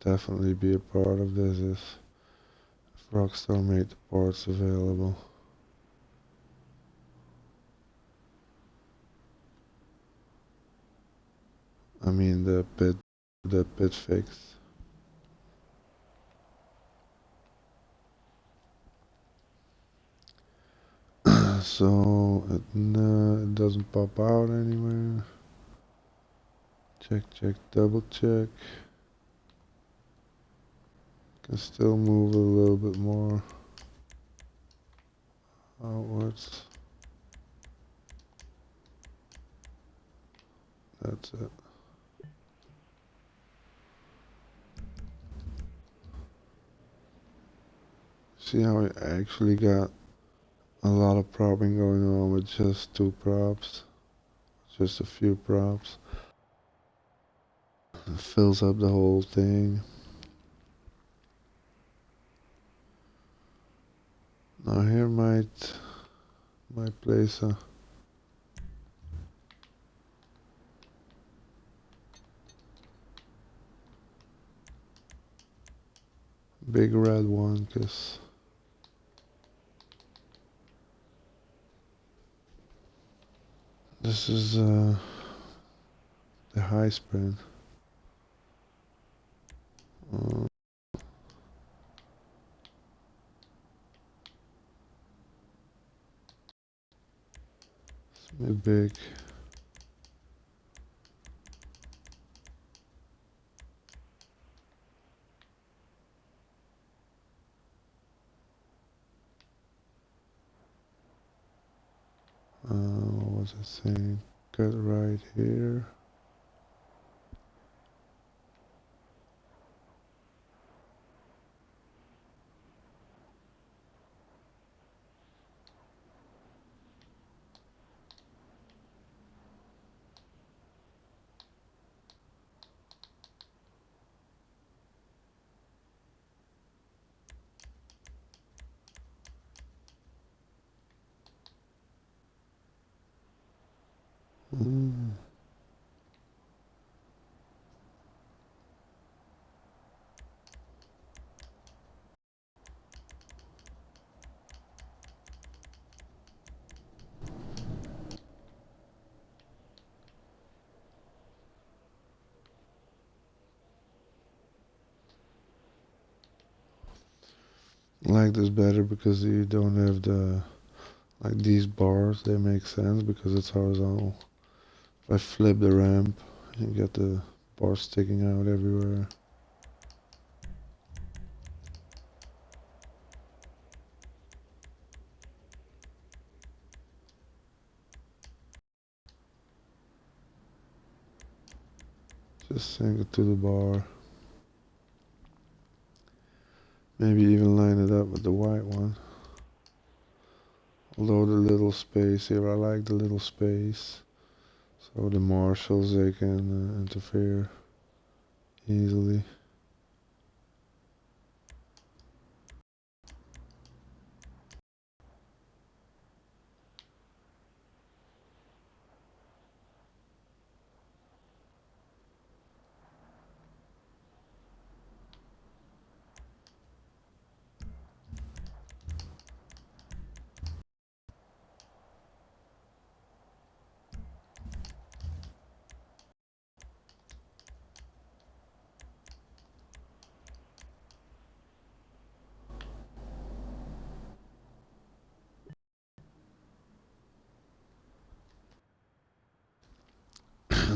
definitely be a part of this if Rockstar made the parts available. I mean the pit fix. So it doesn't pop out anywhere. Check, double check. Can still move a little bit more outwards. That's it. See how I actually got a lot of propping going on with just two props. Just a few props. It fills up the whole thing. Now here might place a big red one, because this is the high sprint. Uh, it's big. What was I saying? Cut right here. Mm. I like this better because you don't have the, like these bars, they make sense because it's horizontal. If I flip the ramp, you get the bars sticking out everywhere. Just sink it to the bar. Maybe even line it up with the white one. Although the little space here, I like the little space. So the marshals, they can interfere easily.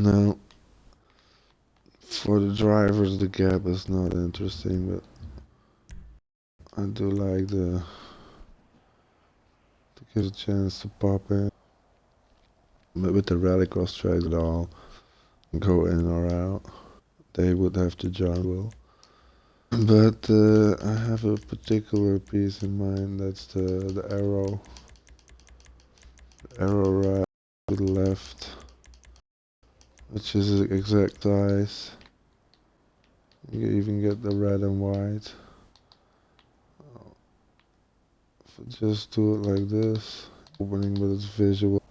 Now, for the drivers, the gap is not interesting, but I do like to give a chance to pop in. But with the rallycross tracks at all, go in or out, they would have to juggle. But I have a particular piece in mind. That's the arrow right to the left, which is the exact size. You even get the red and white. If I just do it like this, opening, but it's visual.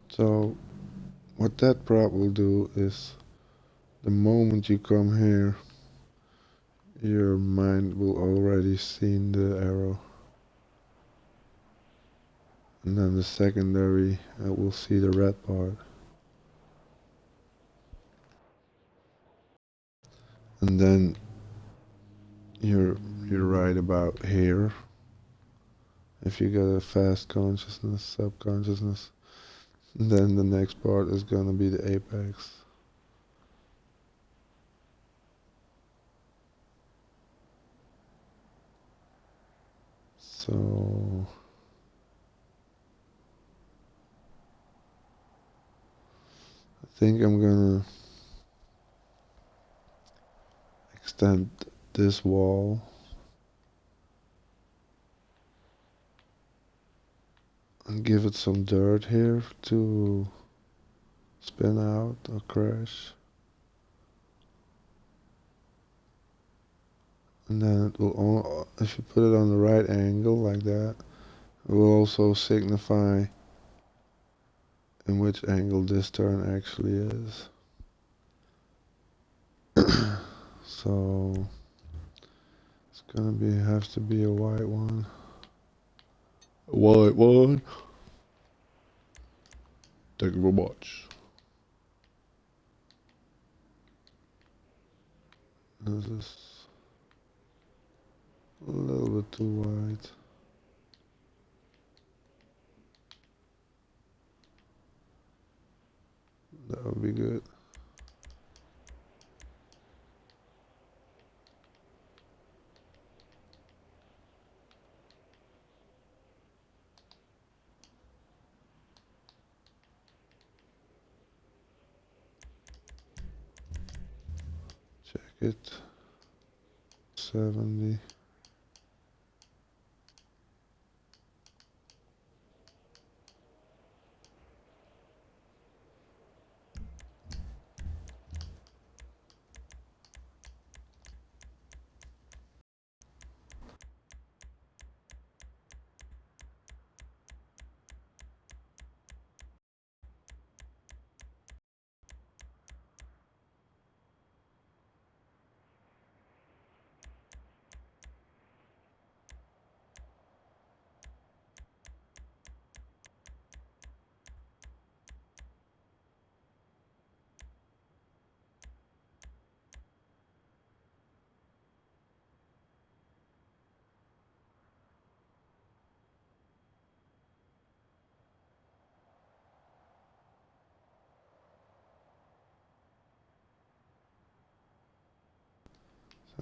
So what that prop will do is, the moment you come here, your mind will already seen the arrow. And then the secondary will see the red part. And then you're right about here. If you get a fast consciousness, subconsciousness, then the next part is gonna be the apex. So I think I'm gonna extend this wall and give it some dirt here to spin out or crash. And then it will, if you put it on the right angle like that, it will also signify in which angle this turn actually is. So it's gonna have to be a white one. A white one. Thank you very much. This is a little bit too white. That would be good. Check it. 70.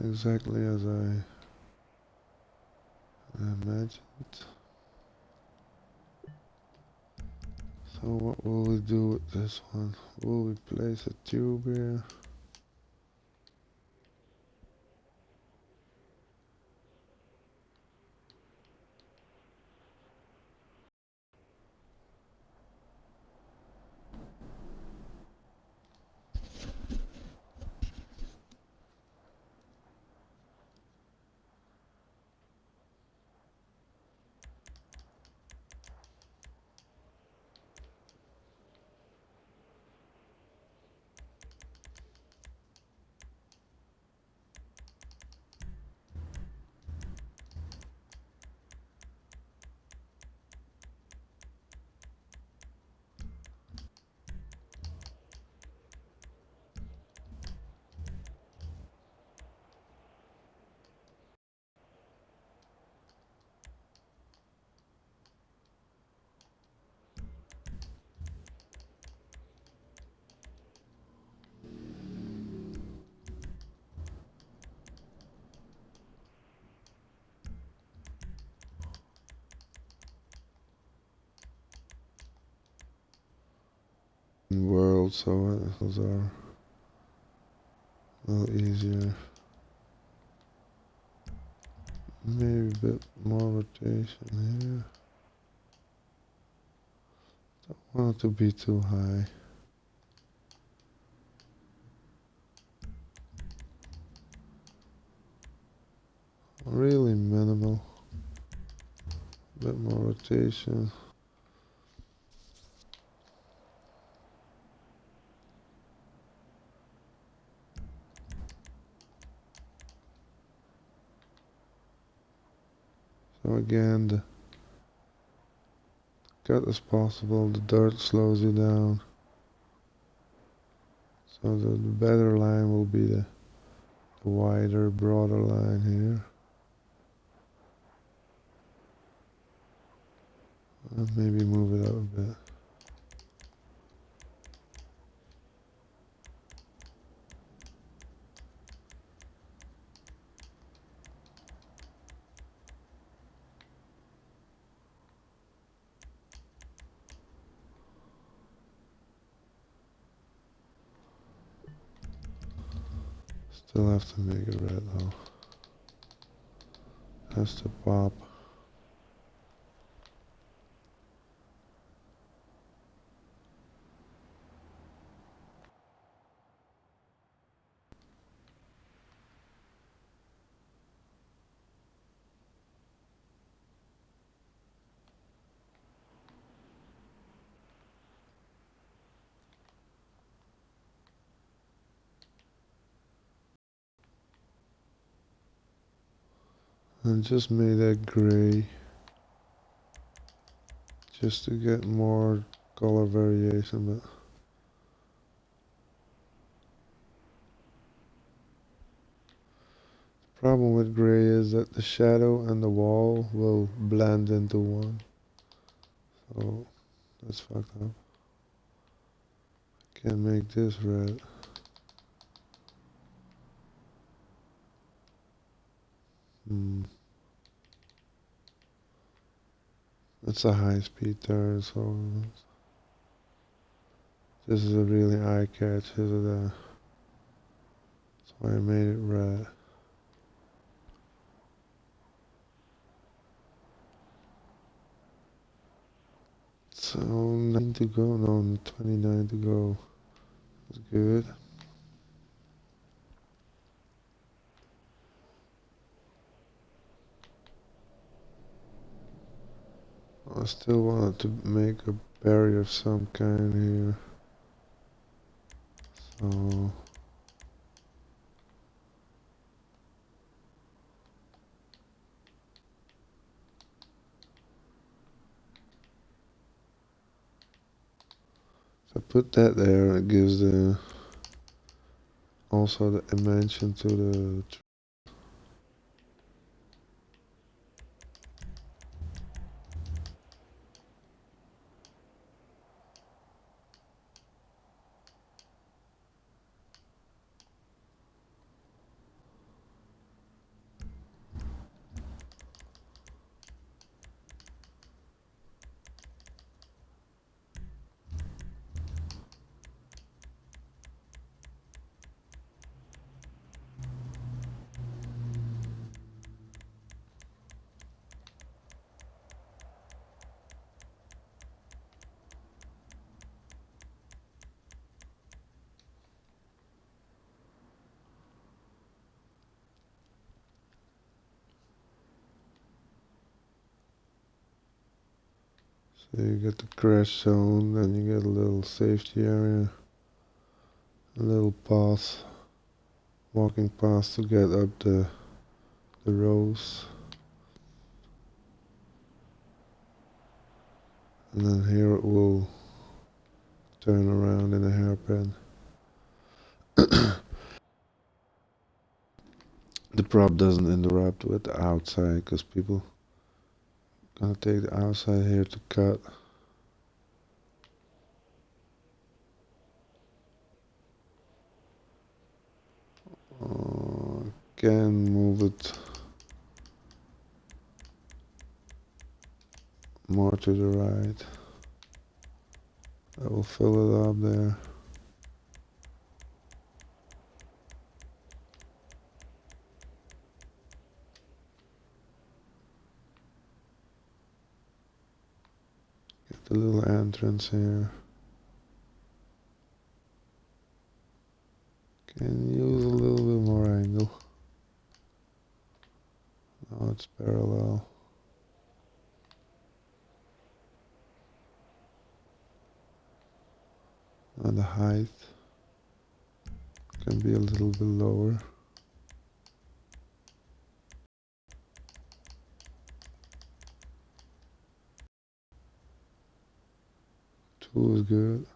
Exactly as I imagined. So what will we do with this one? Will we place a tube here? World, so those are a little easier. Maybe a bit more rotation here. Don't want it to be too high. Really minimal. A bit more rotation. So again, the cut as possible, the dirt slows you down. So the better line will be the wider, broader line here. And maybe move it up a bit. Still have to make it red though. Has to pop. And just made that gray just to get more color variation, but the problem with gray is that the shadow and the wall will blend into one. So that's fucked up. Can't make this red. It's a high speed turret, so this is a really eye catch, isn't it? That's why I made it red. So 9 to go, no, 29 to go. That's good. I still wanted to make a barrier of some kind here. So if I put that there, it gives the also the dimension to the so you get the crash zone, then you get a little safety area, a little path, walking path to get up the rows. And then here it will turn around in a hairpin. The prop doesn't interrupt with the outside because people gonna take the outside here to cut. Can move it more to the right. I will fill it up there. Get the little entrance here. Can use a little bit more angle. Now it's parallel. And the height can be a little bit lower. Two is good.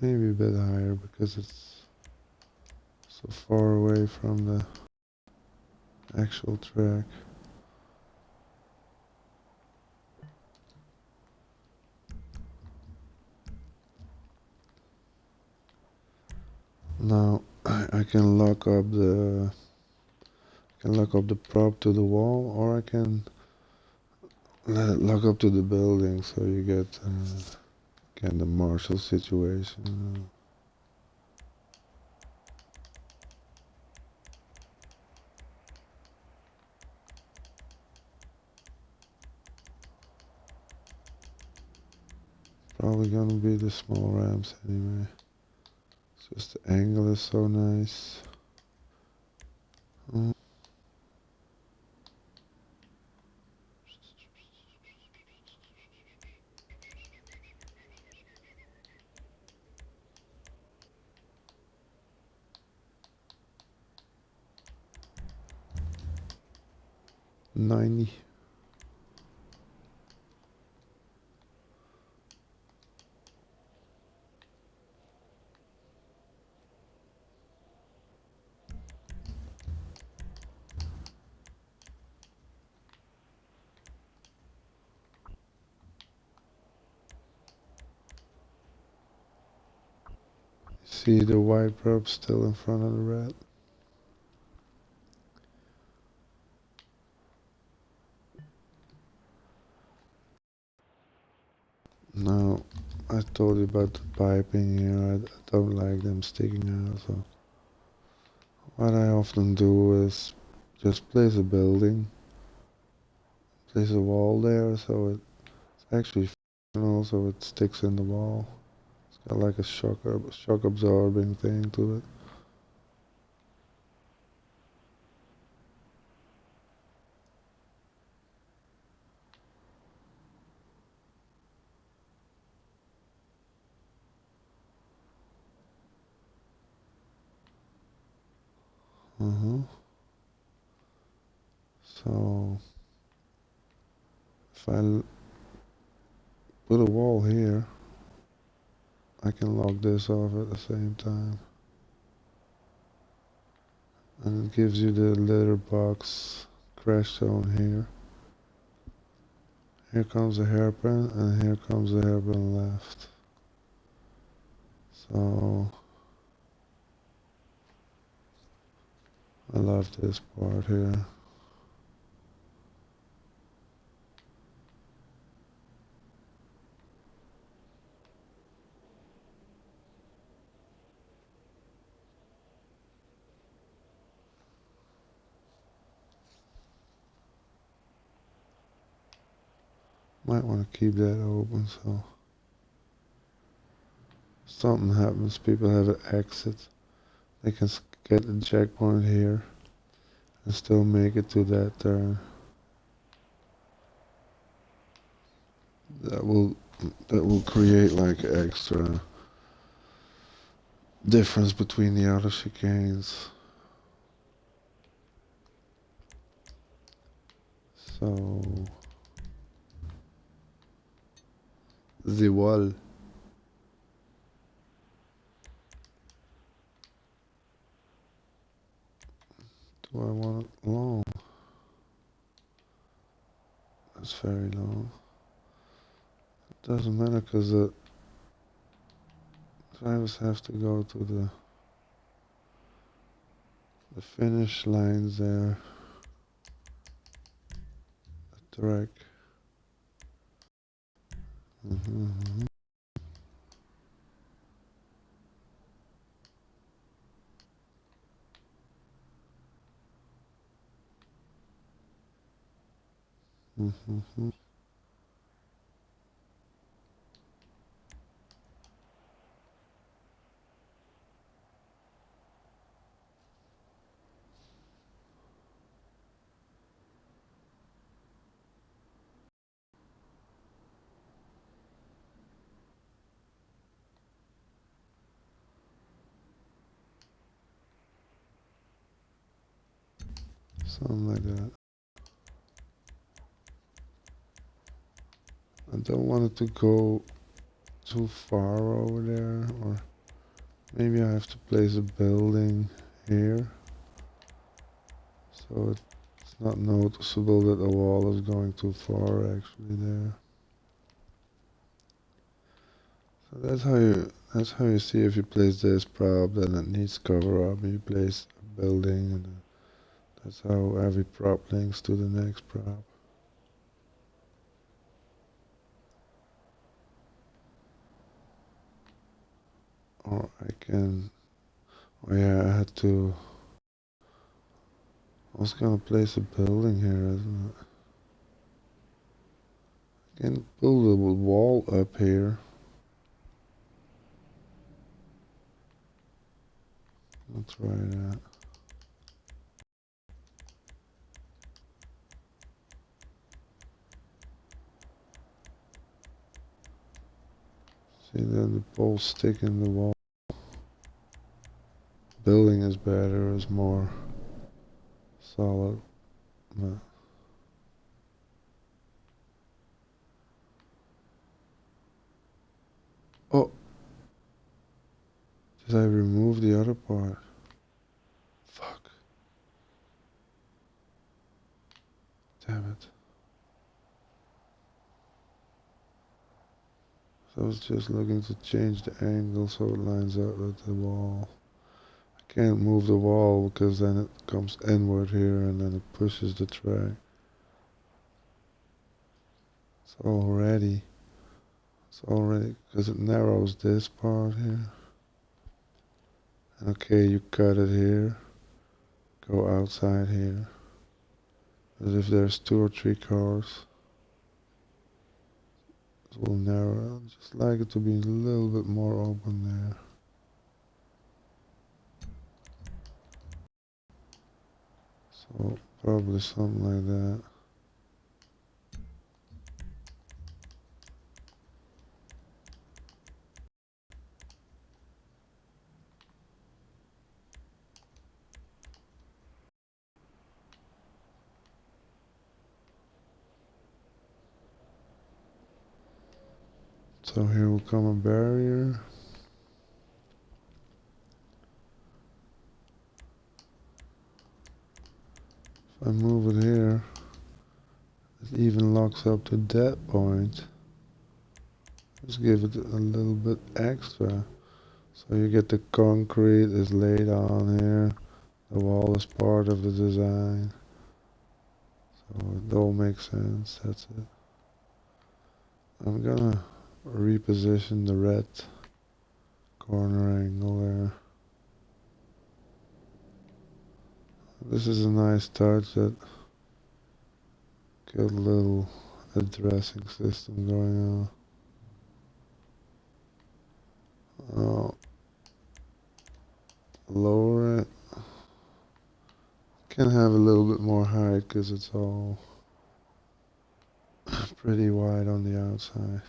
Maybe a bit higher because it's so far away from the actual track. Now I can lock up the prop to the wall, or I can let it lock up to the building, so you get again the Marshall situation. Probably gonna be the small ramps anyway. It's just the angle is so nice. 90. See the white probe still in front of the red? Now, I told you about the piping here. I don't like them sticking out, so what I often do is just place a building, place a wall there, so it's actually functional, so it sticks in the wall. It's got like a shock absorbing thing to it. So if I put a wall here, I can lock this off at the same time. And it gives you the litter box crash zone here. Here comes a hairpin, and here comes a hairpin left. So I love this part here. Might want to keep that open so something happens, people have an exit. They can get a checkpoint here and still make it to that turn. That will create like extra difference between the other chicanes. So the wall. Do I want it long? That's very long. It doesn't matter because the drivers have to go to the finish lines there. The track. Mm-hmm. Mm-hmm. Something like that. I don't want it to go too far over there, or maybe I have to place a building here so it's not noticeable that the wall is going too far actually there. So that's how you see if you place this prop then it needs cover up. You place a building, and that's how every prop links to the next prop. Or I can, oh yeah, I had to, I was gonna place a building here, isn't it? I can build a wall up here. I'll try that. See, then the poles stick in the wall. Building is better, is more solid. But I removed the other part. Fuck. Damn it. So I was just looking to change the angle so it lines up with the wall. I can't move the wall because then it comes inward here and then it pushes the track. It's already, because it narrows this part here. And okay, you cut it here, go outside here. But if there's 2 or 3 cars, it will narrow. I'd just like it to be a little bit more open there. So probably something like that. So here will come a barrier. If I move it here, it even locks up to that point. Just give it a little bit extra. So you get the concrete is laid on here. The wall is part of the design. So it all makes sense, that's it. I'm gonna reposition the red corner angle there. This is a nice touch that got a little addressing system going on. Lower it. Can have a little bit more height because it's all pretty wide on the outside.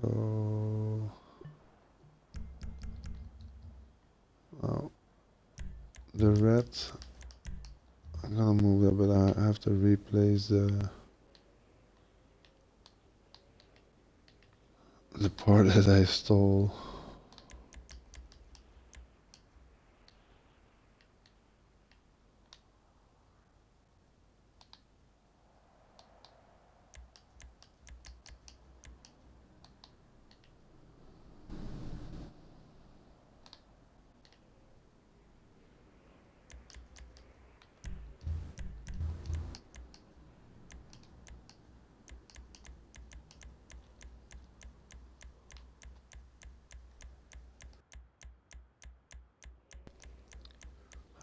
So, oh, the red, I'm gonna move that, but I have to replace the part that I stole.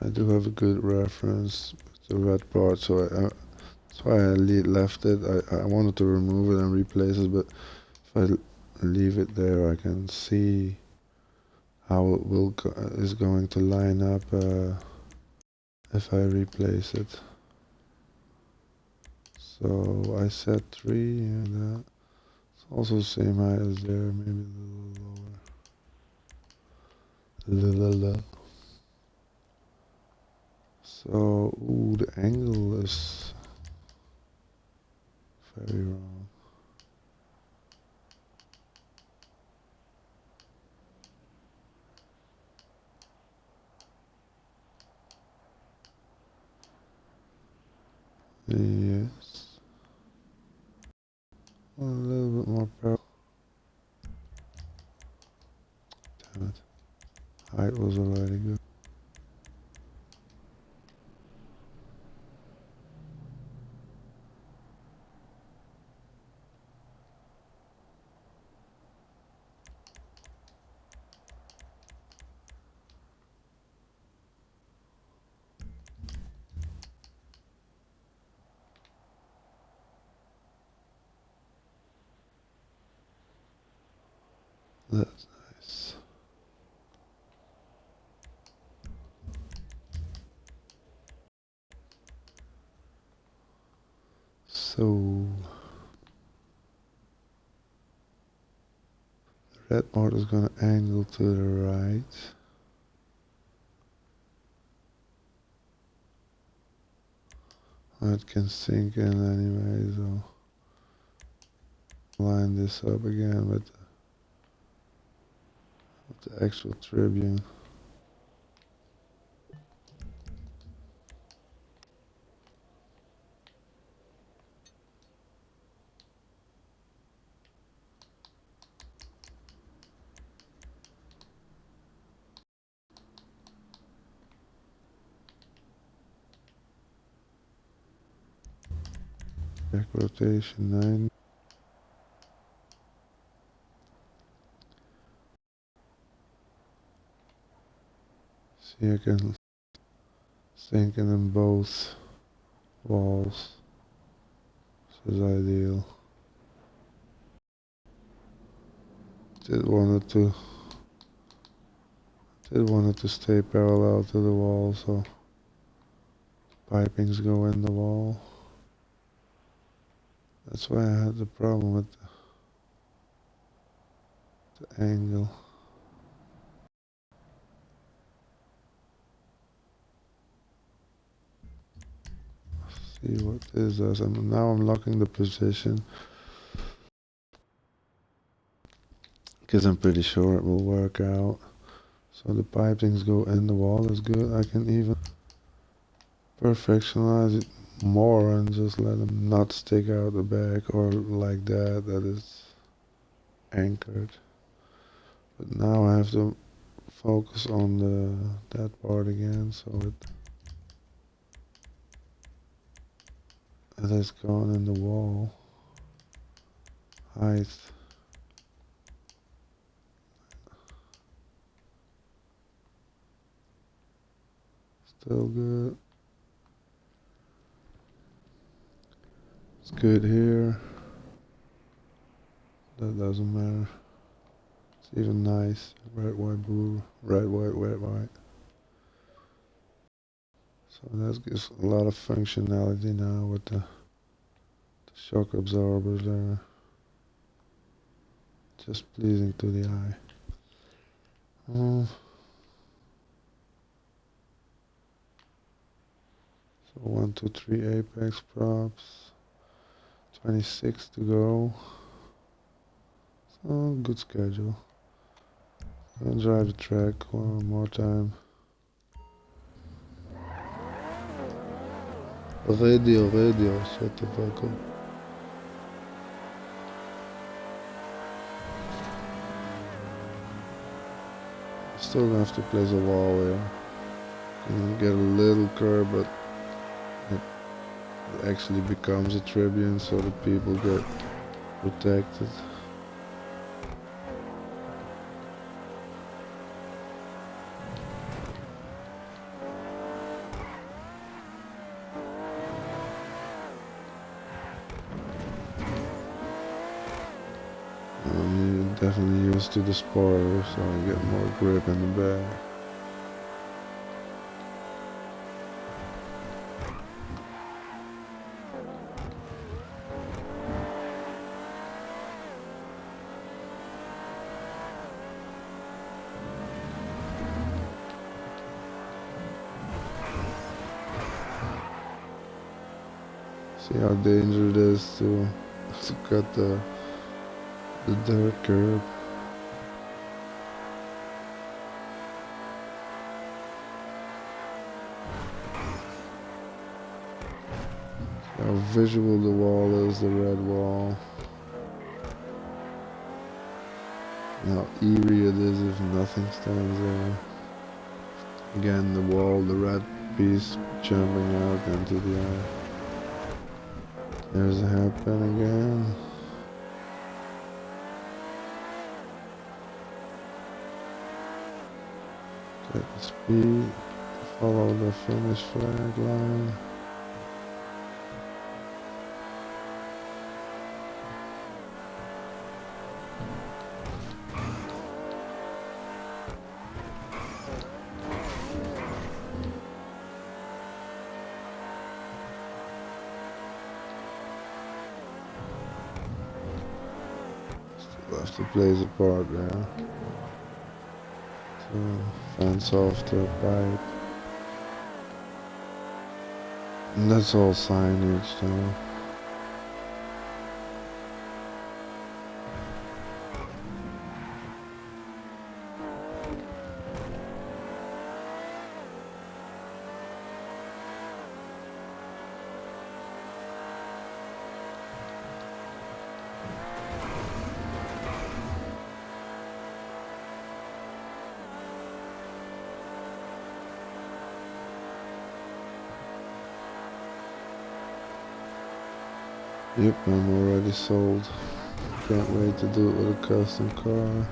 I do have a good reference with the red part, so that's why I left it. I wanted to remove it and replace it, but if I leave it there, I can see how it is going to line up if I replace it. So I set 3 and that. It's also the same height as there, maybe a little lower. So, ooh, the angle is very wrong. Yes. A little bit more parallel. Damn it. Height was already good. That's nice. So, the red part is going to angle to the right. It can sink in anyway, so line this up again with the actual tribune. Back rotation 9. See, I can sink it in both walls. This is ideal. Did want it to stay parallel to the wall, so pipings go in the wall. That's why I had the problem with the angle. See what this does. Now I'm locking the position because I'm pretty sure it will work out. So the pipings go in the wall is good. I can even perfectionize it more and just let them not stick out the back or like that is anchored. But now I have to focus on that part again, so it has gone in the wall. Height. Still good. It's good here. That doesn't matter. It's even nice. Red, white, blue. Red, white, red, white. So that gives a lot of functionality now with the shock absorbers there. Just pleasing to the eye. So 1, 2, 3 apex props. 26 to go. So good schedule. Gonna drive the track one more time. Radio, shut the fuck up. Still gonna have to place a wall here. Gonna get a little curb, but it actually becomes a tribune so the people get protected. I'm definitely used to the spoiler, so I get more grip in the back. See how dangerous it is to cut the dirt curb. See how visual the wall is, the red wall. And how eerie it is if nothing stands there. Again, the wall, the red piece jumping out into the eye. There's a hairpin again. Get the speed, follow the finish flag line. Still have to play the part there. Fence off the pipe. And that's all signage now. Yep, I'm already sold. Can't wait to do it with a custom car.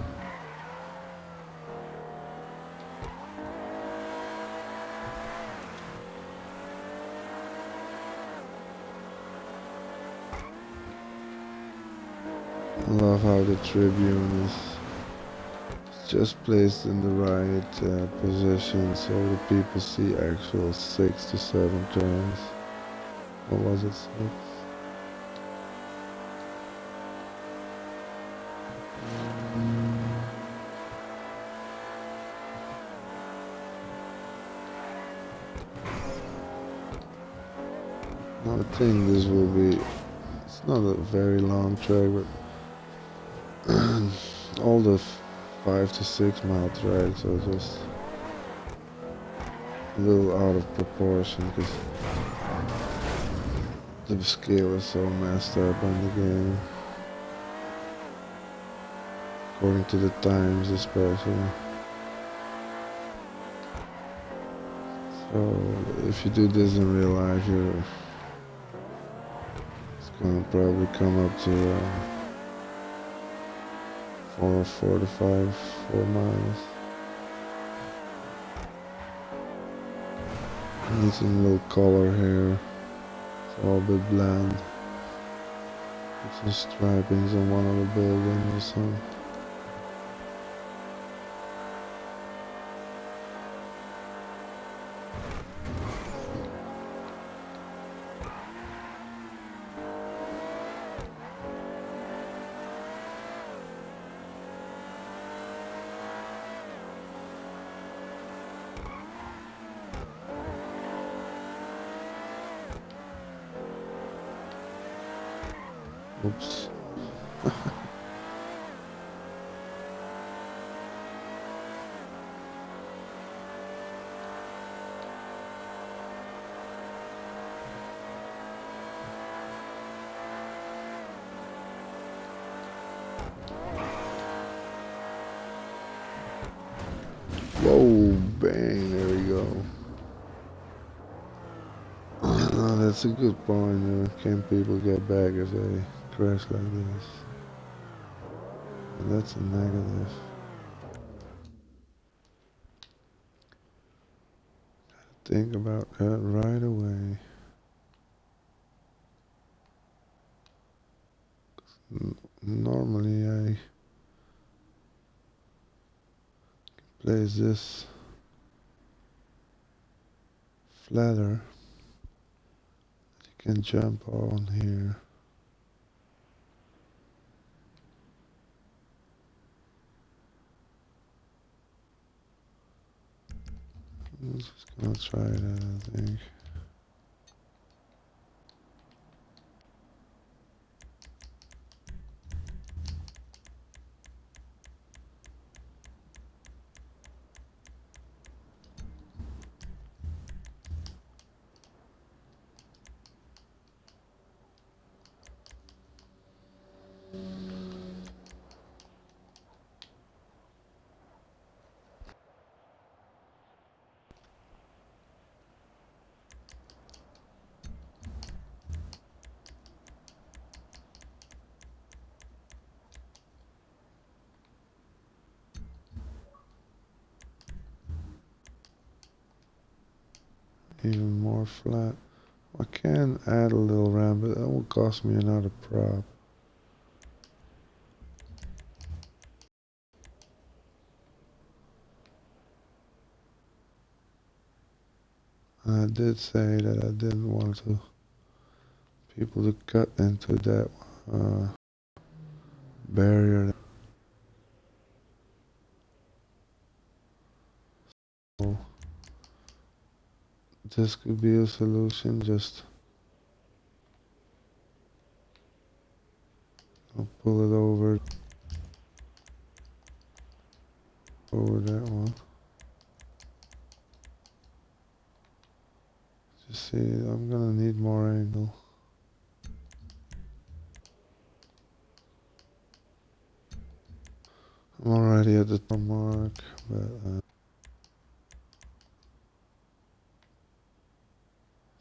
I love how the Tribune is just placed in the right position so the people see actual 6 to 7 turns. Or was it 6? I think this will be, it's not a very long track, but all the 5 to 6 mile tracks are just a little out of proportion because the scale is so messed up on the game. According to the times especially. So if you do this in real life, it's gonna probably come up to 4 miles. Need some little color here. It's all a bit bland. Put some stripings on one of the buildings or something. Oops. Whoa, bang, there we go. Oh, that's a good point. Can people get back if they crash like this? And that's a negative. Think about that right away. Normally I place this flatter. You can jump on here. I'm just gonna try that, I think. Even more flat. I can add a little ramp, but that will cost me another prop. I did say that I didn't want people to cut into that barrier. So this could be a solution. Just I'll pull it over that one. Just see, I'm gonna need more angle. I'm already at the top mark, but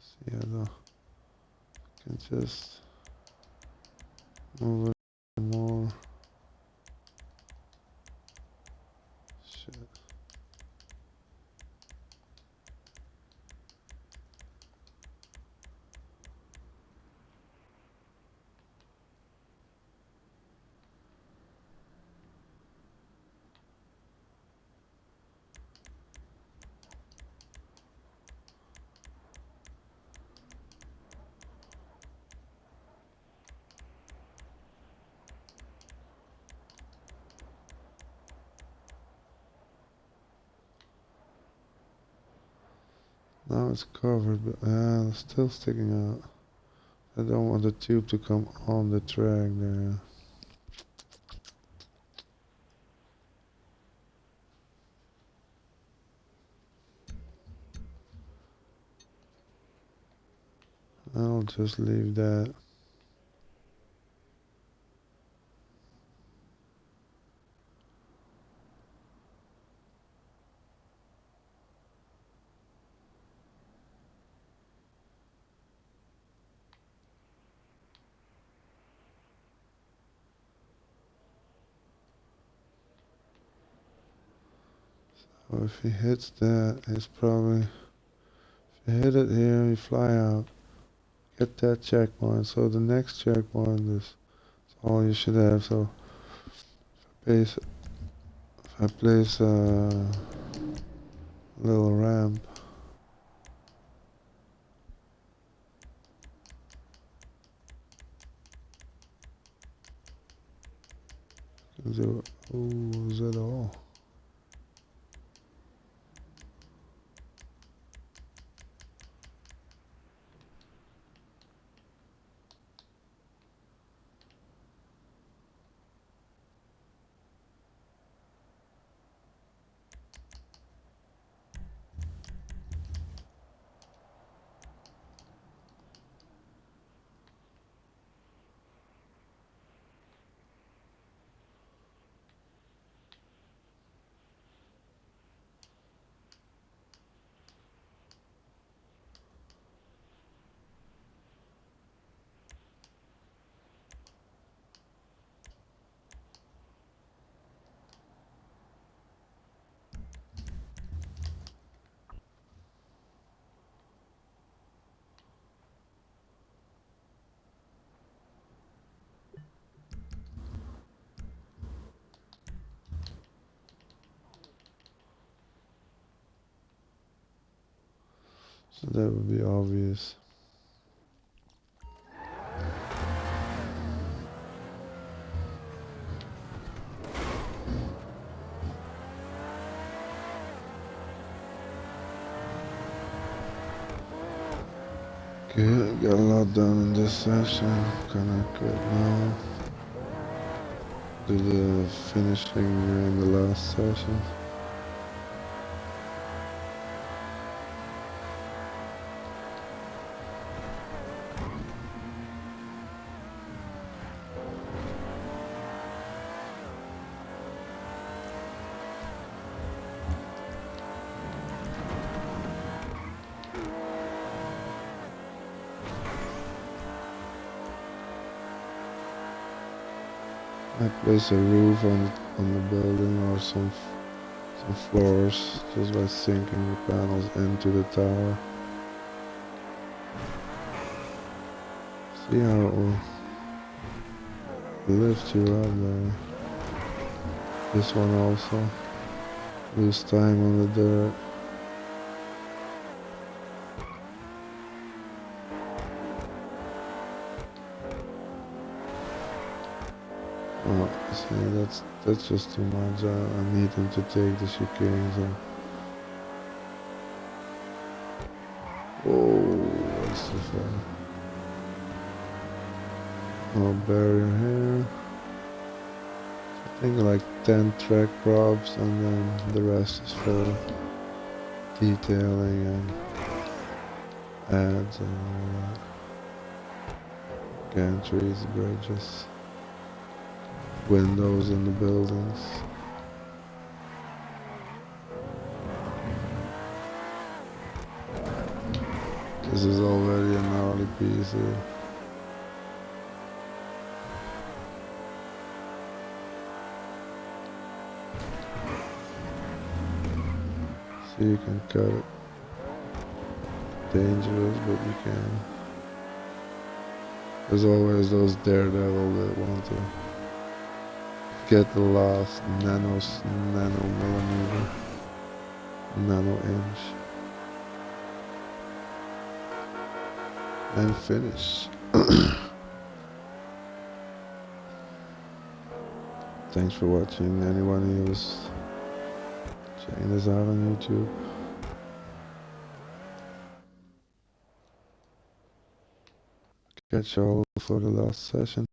see, I can just Move it more. Shit. Now it's covered, but it's still sticking out. I don't want the tube to come on the track there. I'll just leave that. So if he hits that, it's probably, if you hit it here, you fly out. Get that checkpoint. So the next checkpoint is all you should have. So if I place a little ramp, is that all? So that would be obvious. Okay, got a lot done in this session. Kinda good now. Do the finishing in the last session. I place a roof on the building or some floors just by sinking the panels into the tower. See how it will lift you up there. This one also. Lose time on the dirt. Oh, see, that's just too much. I need him to take the chicane. So. Whoa, that's too far. Oh, barrier here. I think like 10 track props and then the rest is for detailing and ads and all that. Gantries, bridges. Windows in the buildings. This is already an gnarly piece here. You can cut it. Dangerous, but you can. There's always those daredevil that want to get the last nanomillimeter, nano inch, and finish. Thanks for watching. Anyone who's checking this out on YouTube. Catch y'all for the last session.